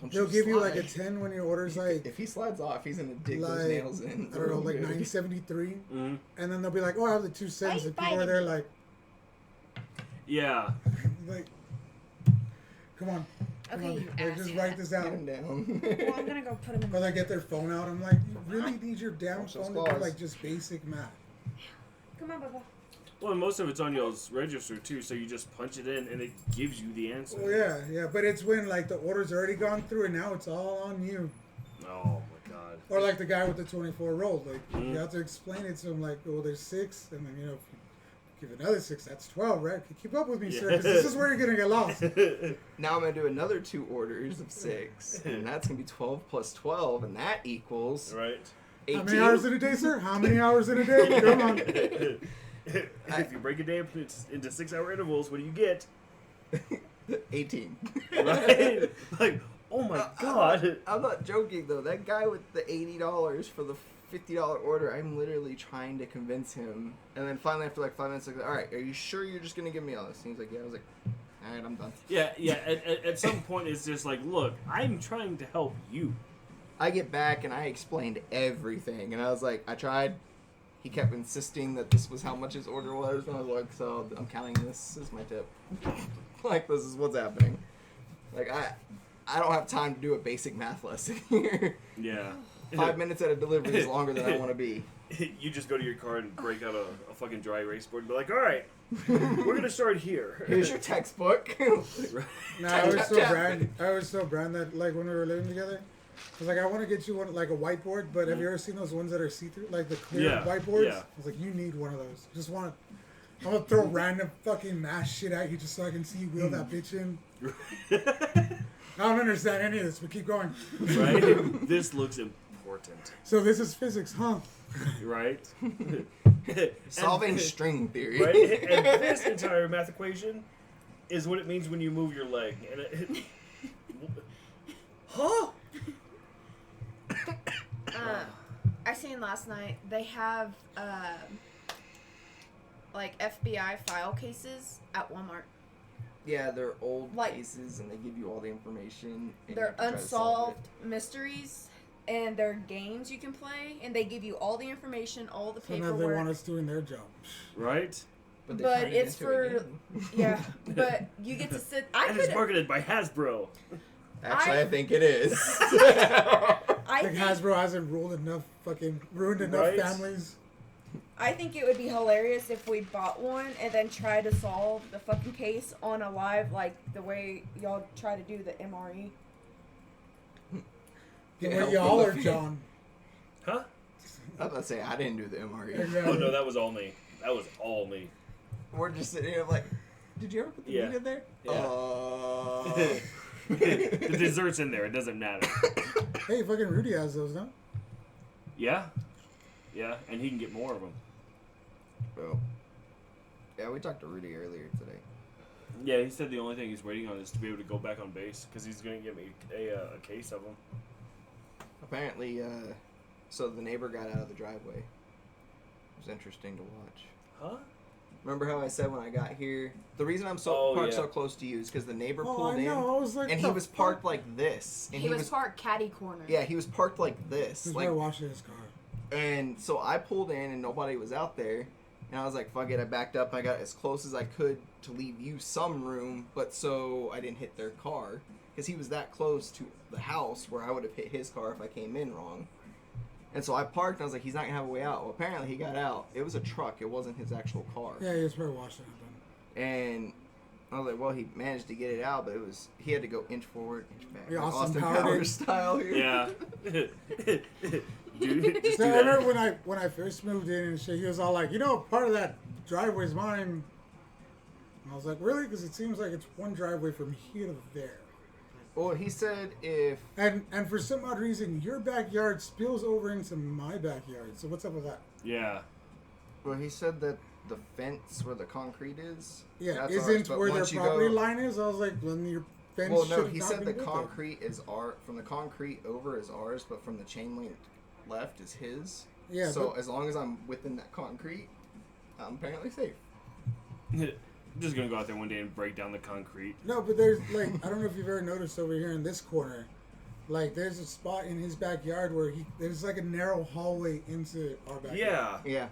Don't they'll give you like a slide. 10 when your order's like, If he slides off, he's gonna dig those like nails in. I don't know, like 973, Mhm. and then they'll be like, "Oh, I have the 2 cents," you and people are biting there me? Yeah. like, come on, come Okay, on, you like, just asshat. write this Get down. him down. Well, I'm gonna go put him in. Because I get their phone out, I'm like, you really need your damn Watch those phone to do claws. like just basic math. Come on, Bubba. Well, and most of it's on y'all's register too, so you just punch it in and it gives you the answer. Oh yeah, but it's when like the order's already gone through and now it's all on you. Oh my god. Or like the guy with the 24 roll, like Mhm. you have to explain it to him, like, oh, there's 6, and then if you give another 6, that's 12, right? Keep up with me, sir, 'cause this is where you're gonna get lost. Now I'm gonna do another 2 orders of 6, and that's gonna be 12 plus 12, and that equals Right. 18. How many hours in a day, sir? How many hours in a day? Come on. If you break a day up into 6-hour intervals, what do you get? 18. Right? Like, oh my god. I'm not joking though. That guy with the $80 for the $50 order, I'm literally trying to convince him. And then finally, after like 5 minutes, like, all right, are you sure you're just gonna give me all this? And he's like, yeah. I was like, all right, I'm done. Yeah. At some point, it's just like, look, I'm trying to help you. I get back and I explained everything, and I was like, I tried. He kept insisting that this was how much his order was, and I was like, so I'm counting this as my tip. Like, this is what's happening. Like, I don't have time to do a basic math lesson here. Yeah. 5 minutes at a delivery is longer than I want to be. You just go to your car and break out a fucking dry erase board and be like, all right, we're gonna start here. Here's your textbook. Right. No, I always tell Brand that like when we were living together, I was like, I want to get you one like a whiteboard, but have you ever seen those ones that are see-through, like the clear Yeah, whiteboards? yeah. I was like, you need one of those. I'm gonna throw random fucking math shit at you just so I can see you wheel that bitch in. I don't understand any of this, but keep going. Right? This looks important. So this is physics, huh? Right? Solving And- string theory. Right? And this entire math equation is what it means when you move your leg. And huh? I seen last night they have like FBI file cases at Walmart. Yeah, they're old Like- cases, and they give you all the information. And you They're have to try to solve unsolved mysteries, and they're games you can play, and they give you all the information, all the So now they want paperwork. us doing their job. Right? it. They But turn it it's into a for game. yeah, but you get to sit. I And it's could. marketed by Hasbro. Actually, I- I think it is. I Like think, Hasbro hasn't ruined enough Right? families. I think it would be hilarious if we bought one and then try to solve the fucking case on a live, like the way y'all try to do the MRE. The Yeah, way y'all well, are, John. Huh? I was about to say, I didn't do the MRE. Exactly. Oh no, that was all me. That was all me. We're just sitting here like, did you ever put the Yeah. meat in there? Yeah. The dessert's in there. It doesn't matter. Hey, fucking Rudy has those, no? Yeah. Yeah, and he can get more of them. Well, yeah, we talked to Rudy earlier today. Yeah, he said the only thing he's waiting on is to be able to go back on base because he's going to give me a case of them. Apparently, So the neighbor got out of the driveway. It was interesting to watch. Huh? Remember how I said when I got here, the reason I'm parked so close to you is because the neighbor pulled I know. I was like, and he was parked like this. And He was parked catty corner. Yeah, he was parked like this. He's Like, washing his car. and so I pulled in and nobody was out there. And I was like, fuck it, I backed up. I got as close as I could to leave you some room, but so I didn't hit their car. Because he was that close to the house where I would have hit his car if I came in wrong. And so I parked and I was like, he's not going to have a way out. Well, apparently he got out. It was a truck. It wasn't his actual car. Yeah, he was probably washing it. And I was like, well, he managed to get it out, but he had to go inch forward, inch back. Yeah, like Austin Austin Powers. Powers style here. Yeah. Dude, just So do I that. remember when I first moved in and shit, he was all like, part of that driveway's mine. And I was like, really? Because it seems like it's one driveway from here to there. Well, he said if... And for some odd reason, your backyard spills over into my backyard. So what's up with that? Yeah. Well, he said that the fence where the concrete is... Yeah, that's isn't ours, but where their once you property go- line is? I was like, when your fence Well, no, should he not said be the built there. concrete is from the concrete over is ours, but from the chain link left is his. Yeah, So but- as long as I'm within that concrete, I'm apparently safe. I'm just gonna go out there one day and break down the concrete. No, but there's like, I don't know if you've ever noticed over here in this corner, like there's a spot in his backyard where there's like a narrow hallway into our backyard. Yeah. Yeah.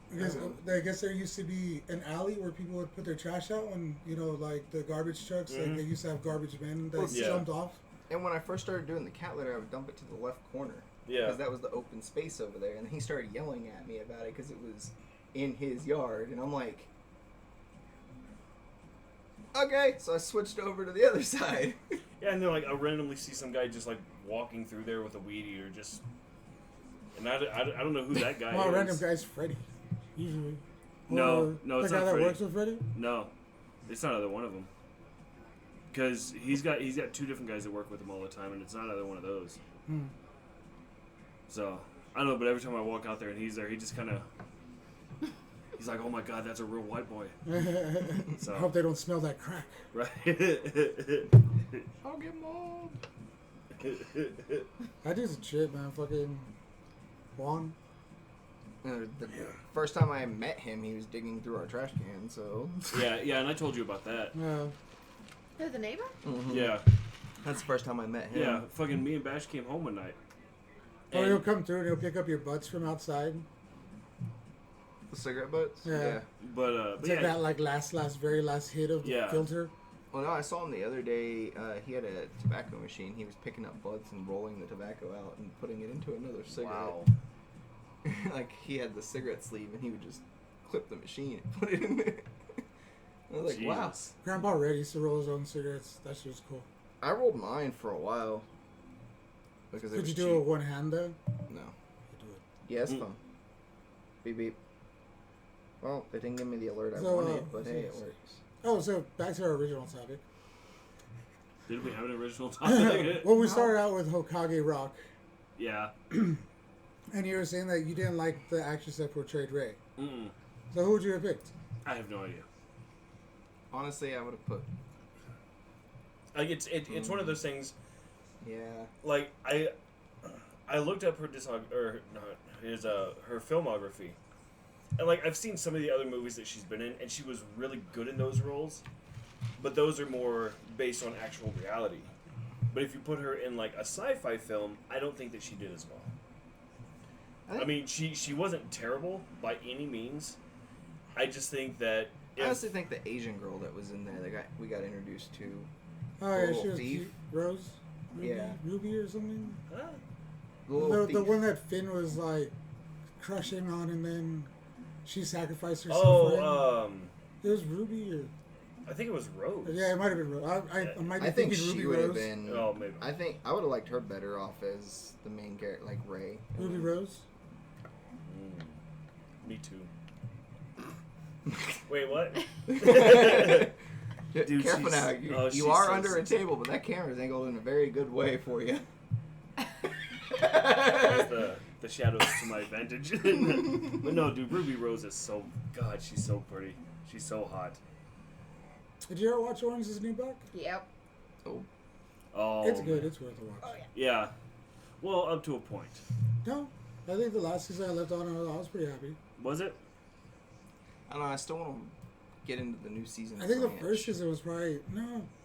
Because I guess there used to be an alley where people would put their trash out when, like the garbage trucks, like they used to have garbage men that Yeah. jumped off. And when I first started doing the cat litter, I would dump it to the left corner. Yeah. Because that was the open space over there. And he started yelling at me about it because it was in his yard. And I'm like, okay. So I switched over to the other side. Yeah, and then like I randomly see some guy just like walking through there with a weed eater, just, and I don't know who that guy Well, is. random guy's Freddy, usually. No, Or it's the guy not that Freddy. works with Freddy. No, it's not either one of them. Because he's got two different guys that work with him all the time, and it's not either one of those. Hmm. So I don't know, but every time I walk out there and he's there, he just kind of. He's like, oh my god, that's a real white boy. So. I hope they don't smell that crack. Right? I'll get mold. That dude's a shit, man. Fucking Juan. The first time I met him, he was digging through our trash can, so... yeah, and I told you about that. Who, the neighbor? Mhm. Yeah, That's the first time I met him. yeah. Fucking me and Bash came home one night. Or And- he'll come through and he'll pick up your butts from outside. The cigarette butts? Yeah. But Take yeah, that like very last hit of the Yeah. filter. Well, no, I saw him the other day. He had a tobacco machine. He was picking up butts and rolling the tobacco out and putting it into another cigarette. wow. Like, he had the cigarette sleeve, and he would just clip the machine and put it in there. I was like, wow. Jesus. Grandpa Red used to roll his own cigarettes. That shit was cool. I rolled mine for a while. Because it Could was you cheap. do it with one hand though? No. You do it. Yeah, it's Mm. fun. Beep, beep. Well, they didn't give me the alert I So, wanted, but hey, it works. Oh, so back to our original topic. Did we have an original topic? Well, we started out with Hokage Rock, Yeah. and you were saying that you didn't like the actress that portrayed Rey. Mm-mm. So who would you have picked? I have no idea. Honestly, I would have put... Like it's one of those things. Yeah. Like I looked up her her filmography, and like I've seen some of the other movies that she's been in, and she was really good in those roles, but those are more based on actual reality. But if you put her in like a sci-fi film, I don't think that she did as well. I mean, she wasn't terrible by any means. I just think that I honestly think the Asian girl that was in there that we got introduced to... Oh yeah, Little she was thief. cute. Ruby? Yeah. Ruby or something. huh? The one that Finn was like crushing on, and then she sacrificed herself. for him. It was Ruby or I think it was Rose. yeah, it might have been Rose. I might be I think thinking she Ruby would have Rose. been... Oh, maybe. I think I would have liked her better off as the main character, like Rey. Ruby Rose. Me too. Wait, what? Dude, Careful she's- now. You, oh, you she's are so under a sensitive. table, but that camera's angled in a very good way for you. That's the shadows to my advantage. But no, dude, Ruby Rose is so... God, she's so pretty. She's so hot. Did you ever watch Orange Is the New Black? Yep. Oh, Oh, It's good. It's worth a watch. Oh, yeah. Yeah. Well, up to a point. No, I think the last season I left on, I was pretty happy. Was it? I don't know. I still want to get into the new season. I think the Ranch. first season was probably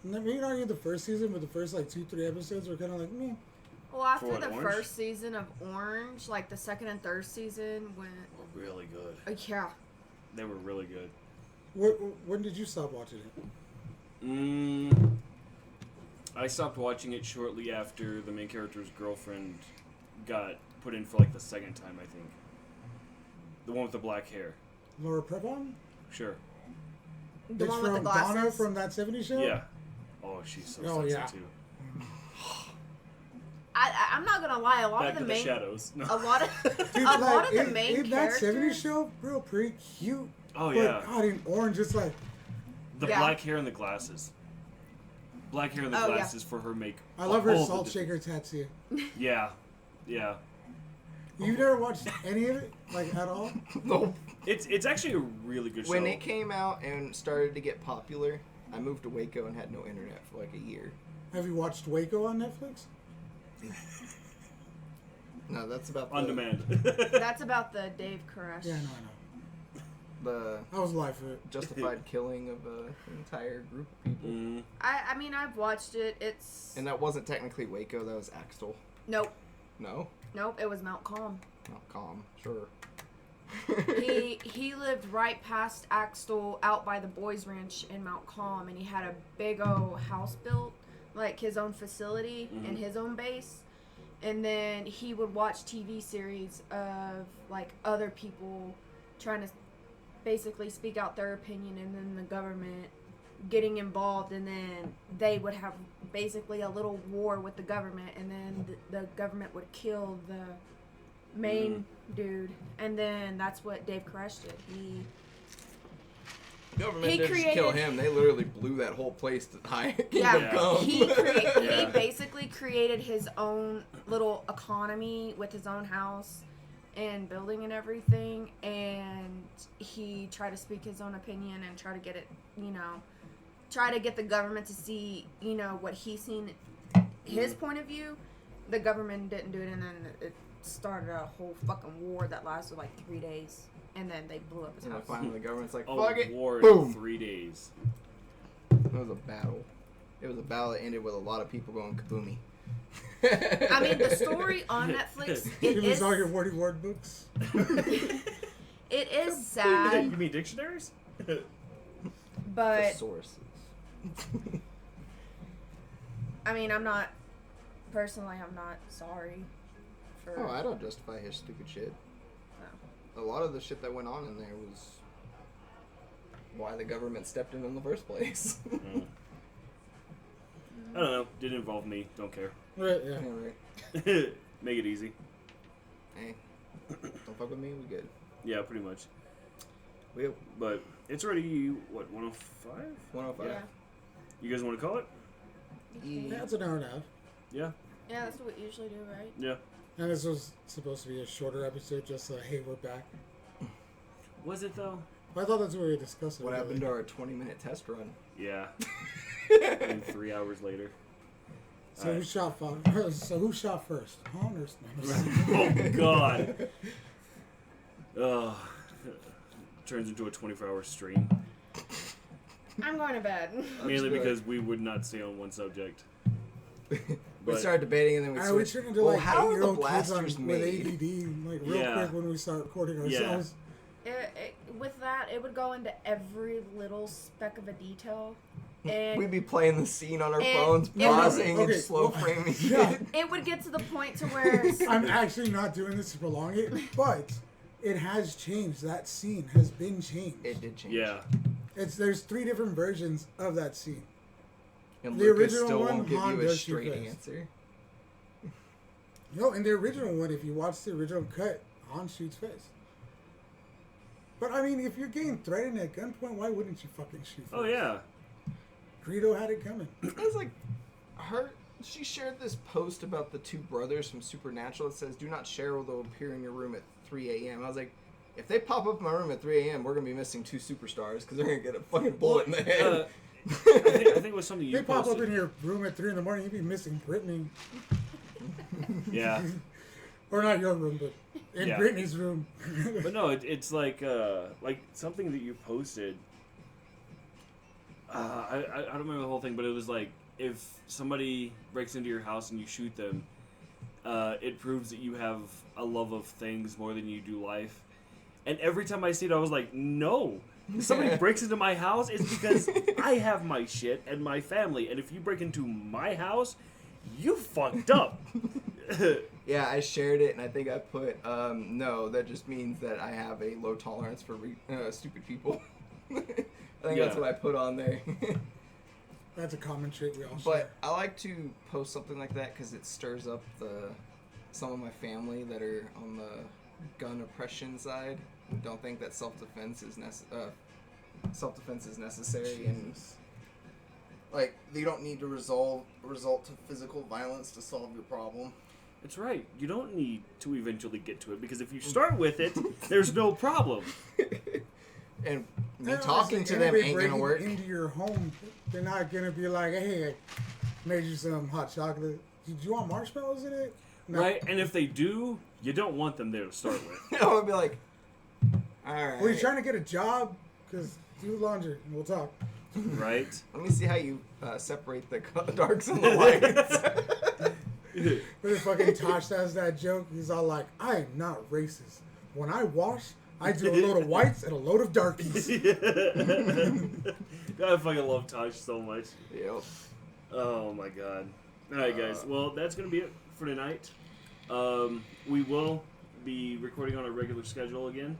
maybe not even the first season, but the first like 2-3 episodes were kind of like meh. Well, after what, the Orange? first season of Orange, like the second and third season went. Were really good. Yeah. They were really good. When did you stop watching it? I stopped watching it shortly after the main character's girlfriend got put in for like the second time, I think. The one with the black hair. Laura Prepon? Sure. The It's one with the from glasses. Donna from that 70s show? Yeah. Oh, she's so Oh, sexy yeah. too. I'm not gonna lie. A lot Back of to the the main. shadows. No. A lot of. Dude, a lot of the in main that 70s characters. show, real pretty cute. Oh But yeah. God, in Orange, it's like, The Yeah. black hair and the glasses. Black hair and the Oh, yeah. glasses for her make. I love her all the salt difference. shaker tattoo. Yeah. Yeah. You've never watched any of it? Like, at all? Nope. It's actually a really good show. When it came out and started to get popular, I moved to Waco and had no internet for like a year. Have you watched Waco on Netflix? No, that's about On the, demand. That's about the Dave Koresh. Yeah, no. the I was alive for it. justified killing of an entire group of people. I mean, I've watched it. It's. And that wasn't technically Waco, that was Axtell. Nope. No? Nope. It was Mount Calm. Not Calm. Sure. He lived right past Axtell, out by the boys' ranch in Mount Calm, and he had a big old house built, like his own facility and his own base. And then he would watch TV series of like other people trying to basically speak out their opinion, and then the government getting involved, and then they would have basically a little war with the government, and then the government would kill the main dude, and then that's what Dave Koresh did. Government He didn't just kill created- him, they literally blew that whole place to high Kingdom Yeah, Come. he Yeah. basically created his own little economy with his own house and building and everything, and he tried to speak his own opinion and try to get it, try to get the government to see, what he's seen, his point of view. The government didn't do it, and then it started a whole fucking war that lasted like 3 days, and then they blew up his And then house. finally the government's like, Oh, fuck it. war Boom. in 3 days. It was a battle. It was a battle that ended with a lot of people going kaboomy. I mean, the story on Netflix, You it lose is, all your Wordy Word books? it is You sad, mean dictionaries? but Sources. I mean, I'm not sorry for. Oh, I don't justify his stupid shit. A lot of the shit that went on in there was why the government stepped in the first place. I don't know. Didn't involve me. Don't care. Right, yeah. Yeah, right. Make it easy. Hey, don't fuck with me, we good. Yeah, pretty much. We But it's already, what, 105? 105. Yeah. You guys want to call it? Yeah, it's an hour and a half. Yeah. Yeah, that's what we usually do, right? Yeah. And this was supposed to be a shorter episode, just so, hey, we're back. Was it, though? I thought that's what we were discussing. What happened to our 20-minute test run? Yeah. And 3 hours later. So who shot So who shot first? Han or Oh, God. Ugh. Turns into a 24-hour stream. I'm going to bed. Mainly good. because we would not stay on one subject. We But- started debating and then we I would switched. turn into Well, like how are the 8-year-old kids on, blasters with made? ADD, like real Yeah. quick when we start recording Yeah. ourselves. With that, it would go into every little speck of a detail, and We'd be playing the scene on our And- phones, No, no, pausing okay, and slow well, framing. yeah. it would get to the point to where I'm actually not doing this to prolong it, but it has changed. That scene has been changed. It did change. Yeah. There's 3 different versions of that scene. And The Lucas original still one, won't give Han you a does shoot straight first. answer. No, in the original one, if you watch the original cut, Han shoots first. But I mean, if you're getting threatened at gunpoint, why wouldn't you fucking shoot first? Oh, yeah. Greedo had it coming. I was like, she shared this post about the 2 brothers from Supernatural that says, do not share or they'll appear in your room at 3 a.m. I was like, if they pop up in my room at 3 a.m., we're going to be missing 2 superstars because they're going to get a fucking bullet in the head. I think it was something you They pop posted. up in your room at 3 in the morning, you'd be missing Brittany. Yeah. Or not your room, but in Yeah. Brittany's room. But no, it's like something that you posted. I don't remember the whole thing, but it was like if somebody breaks into your house and you shoot them, it proves that you have a love of things more than you do life. And every time I see it, I was like, no. If somebody breaks into my house, it's because I have my shit and my family. And if you break into my house, you fucked up. Yeah, I shared it, and I think I put, no, that just means that I have a low tolerance for stupid people. I think that's Yeah. what I put on there. That's a common trait we all share. But I like to post something like that because it stirs up some of my family that are on the gun oppression side. Don't think that self-defense is necessary, and like you don't need to result to physical violence to solve your problem. That's right. You don't need to eventually get to it, because if you start with it, there's no problem. And me Yeah, talking like, to them anybody ain't gonna breaking work. into your home, they're not gonna be like, hey, I made you some hot chocolate. Did you want marshmallows in it? No. Right? And if they do, you don't want them there to start with. I would be like, all right. Were you trying to get a job? Because do laundry and we'll talk. Right? Let me see how you separate the darks and the lights. When fucking Tosh has that joke, he's all like, I am not racist. When I wash, I do a load of whites and a load of darkies. I fucking love Tosh so much. Yep. Oh my god. Alright, guys. Well, that's going to be it for tonight. We will be recording on a regular schedule again.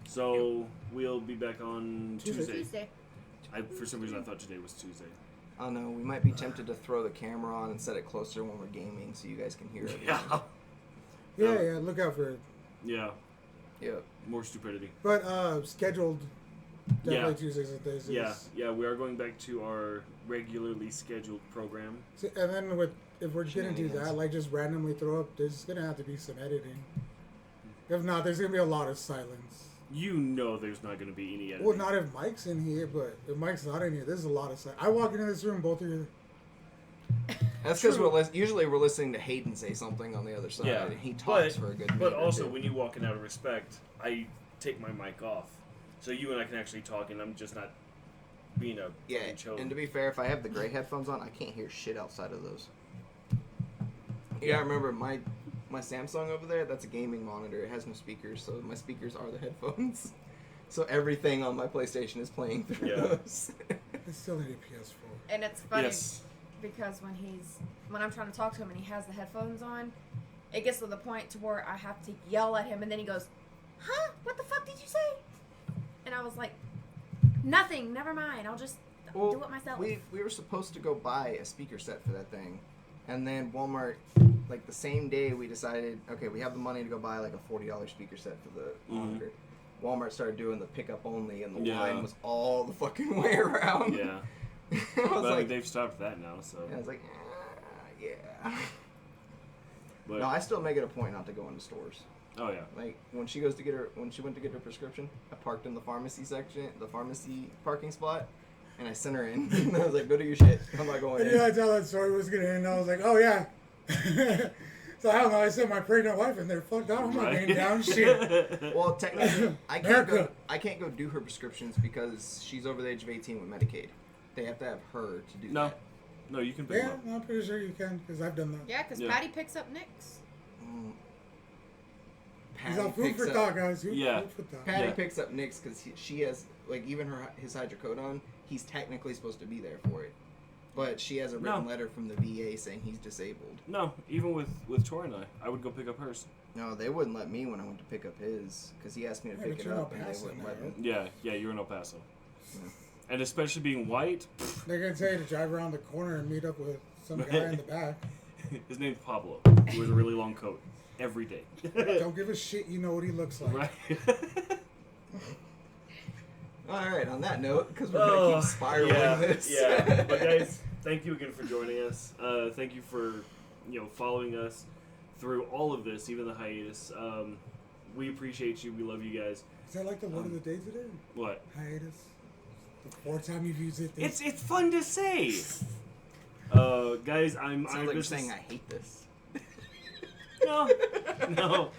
So we'll be back on Tuesday. Tuesday. For some reason, I thought today was Tuesday. I don't know. We might be tempted to throw the camera on and set it closer when we're gaming, so you guys can hear it. Yeah. Yeah, look out for it. Yeah. Yep. More stupidity. But scheduled definitely Yeah. Tuesdays and Thursdays. Yeah. We are going back to our regularly scheduled program. So, and then if we're gonna do Shenanigans. that, like just randomly throw up, there's gonna have to be some editing. If not, there's gonna be a lot of silence. You know there's not going to be any editing. Well, not if Mike's in here, but if Mike's not in here, there's a lot of silence. I walk into this room, both of you. That's because usually we're listening to Hayden say something on the other side, and he talks for a good minute. But or also, two. when you walk in out of respect, I take my mic off. So you and I can actually talk, and I'm just not being a Yeah, fucking choke. and to be fair, if I have the gray headphones on, I can't hear shit outside of those. You gotta remember, my Samsung over there, that's a gaming monitor. It has no speakers, so my speakers are the headphones. So everything on my PlayStation is playing through Yeah. those. I still need a PS4. And it's funny Yes. because when I'm trying to talk to him and he has the headphones on, it gets to the point to where I have to yell at him, and then he goes, "Huh? What the fuck did you say?" And I was like, "Nothing. Never mind. I'll just do it myself." We were supposed to go buy a speaker set for that thing, and then Walmart, like the same day, we decided, okay, we have the money to go buy like a $40 speaker set for the monitor. Walmart started doing the pickup only, and the line was all the fucking way around. Yeah. I was But I mean, like, they've stopped that now, so. I was like, yeah. But, No, I still make it a point not to go into stores. oh, yeah. Like when she went to get her prescription, I parked in the pharmacy parking spot, and I sent her in. And I was like, go do your shit. I'm not going I in. knew that's how that story was gonna end. I was like, oh yeah. So I don't know. I sent my pregnant wife in there. Fuck that. I'm not Right. getting down shit. Well, technically, I can't America. go do her prescriptions because she's over the age of 18 with Medicaid. They have to have her to do No. that. No, you can pick Yeah, them up. I'm pretty sure you can because I've done that. Yeah, because Yeah. Patty picks up Nick's. Mm. He's on food for thought, guys. Food Yeah. for thought. Patty Yeah. picks up Nick's because she has, like, even his hydrocodone, he's technically supposed to be there for it. But she has a written No. letter from the VA saying he's disabled. No, even with Tori and I would go pick up hers. No, they wouldn't let me when I went to pick up his because he asked me to Yeah, pick but it you're up not and they passing wouldn't that, let me. right? Yeah, you're in El Paso. Yeah. And especially being white, They're gonna tell you to drive around the corner and meet up with some guy in the back. his name's Pablo. He wears a really long coat every day. Don't give a shit. You know what he looks like. Right? All right. On that note, because we're gonna keep spiraling this. Yeah. But guys, thank you again for joining us. Thank you for following us through all of this, even the hiatus. We appreciate you. We love you guys. Is that like the word of the day today? What? Hiatus. The fourth time you've used it. It's fun to say. Guys, I'm Sounds like you're this saying is- I hate this. No.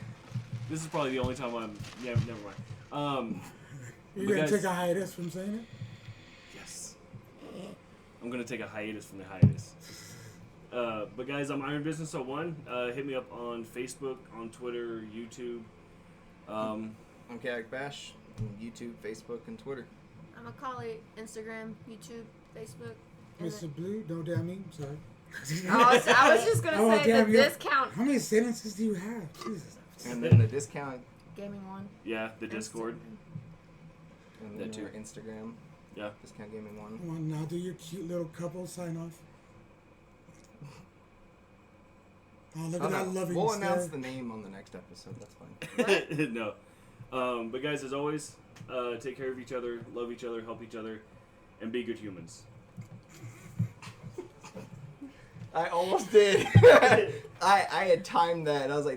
This is probably the only time I'm. Yeah, never mind. You're but gonna guys- take a hiatus from saying it? Yes. I'm gonna take a hiatus from the hiatus. But guys, I'm Iron Business 01. Hit me up on Facebook, on Twitter, YouTube. I'm Kayak Bash on YouTube, Facebook, and Twitter. I'm a Macaulay, Instagram, YouTube, Facebook. and Mr. Blue, don't damn me. Sorry. I was just gonna Oh, say the damn, you- discount. How many sentences do you have? Jesus. And then the discount, Gaming One. Yeah, the Discord. and That then our too. Instagram. Yeah. Discount Gaming 1. Come on, now do your cute little couple sign off. Oh, look at that loving We'll stare. announce the name on the next episode. That's fine. No. But guys, as always, take care of each other, love each other, help each other, and be good humans. I almost did. I had timed that. I was like,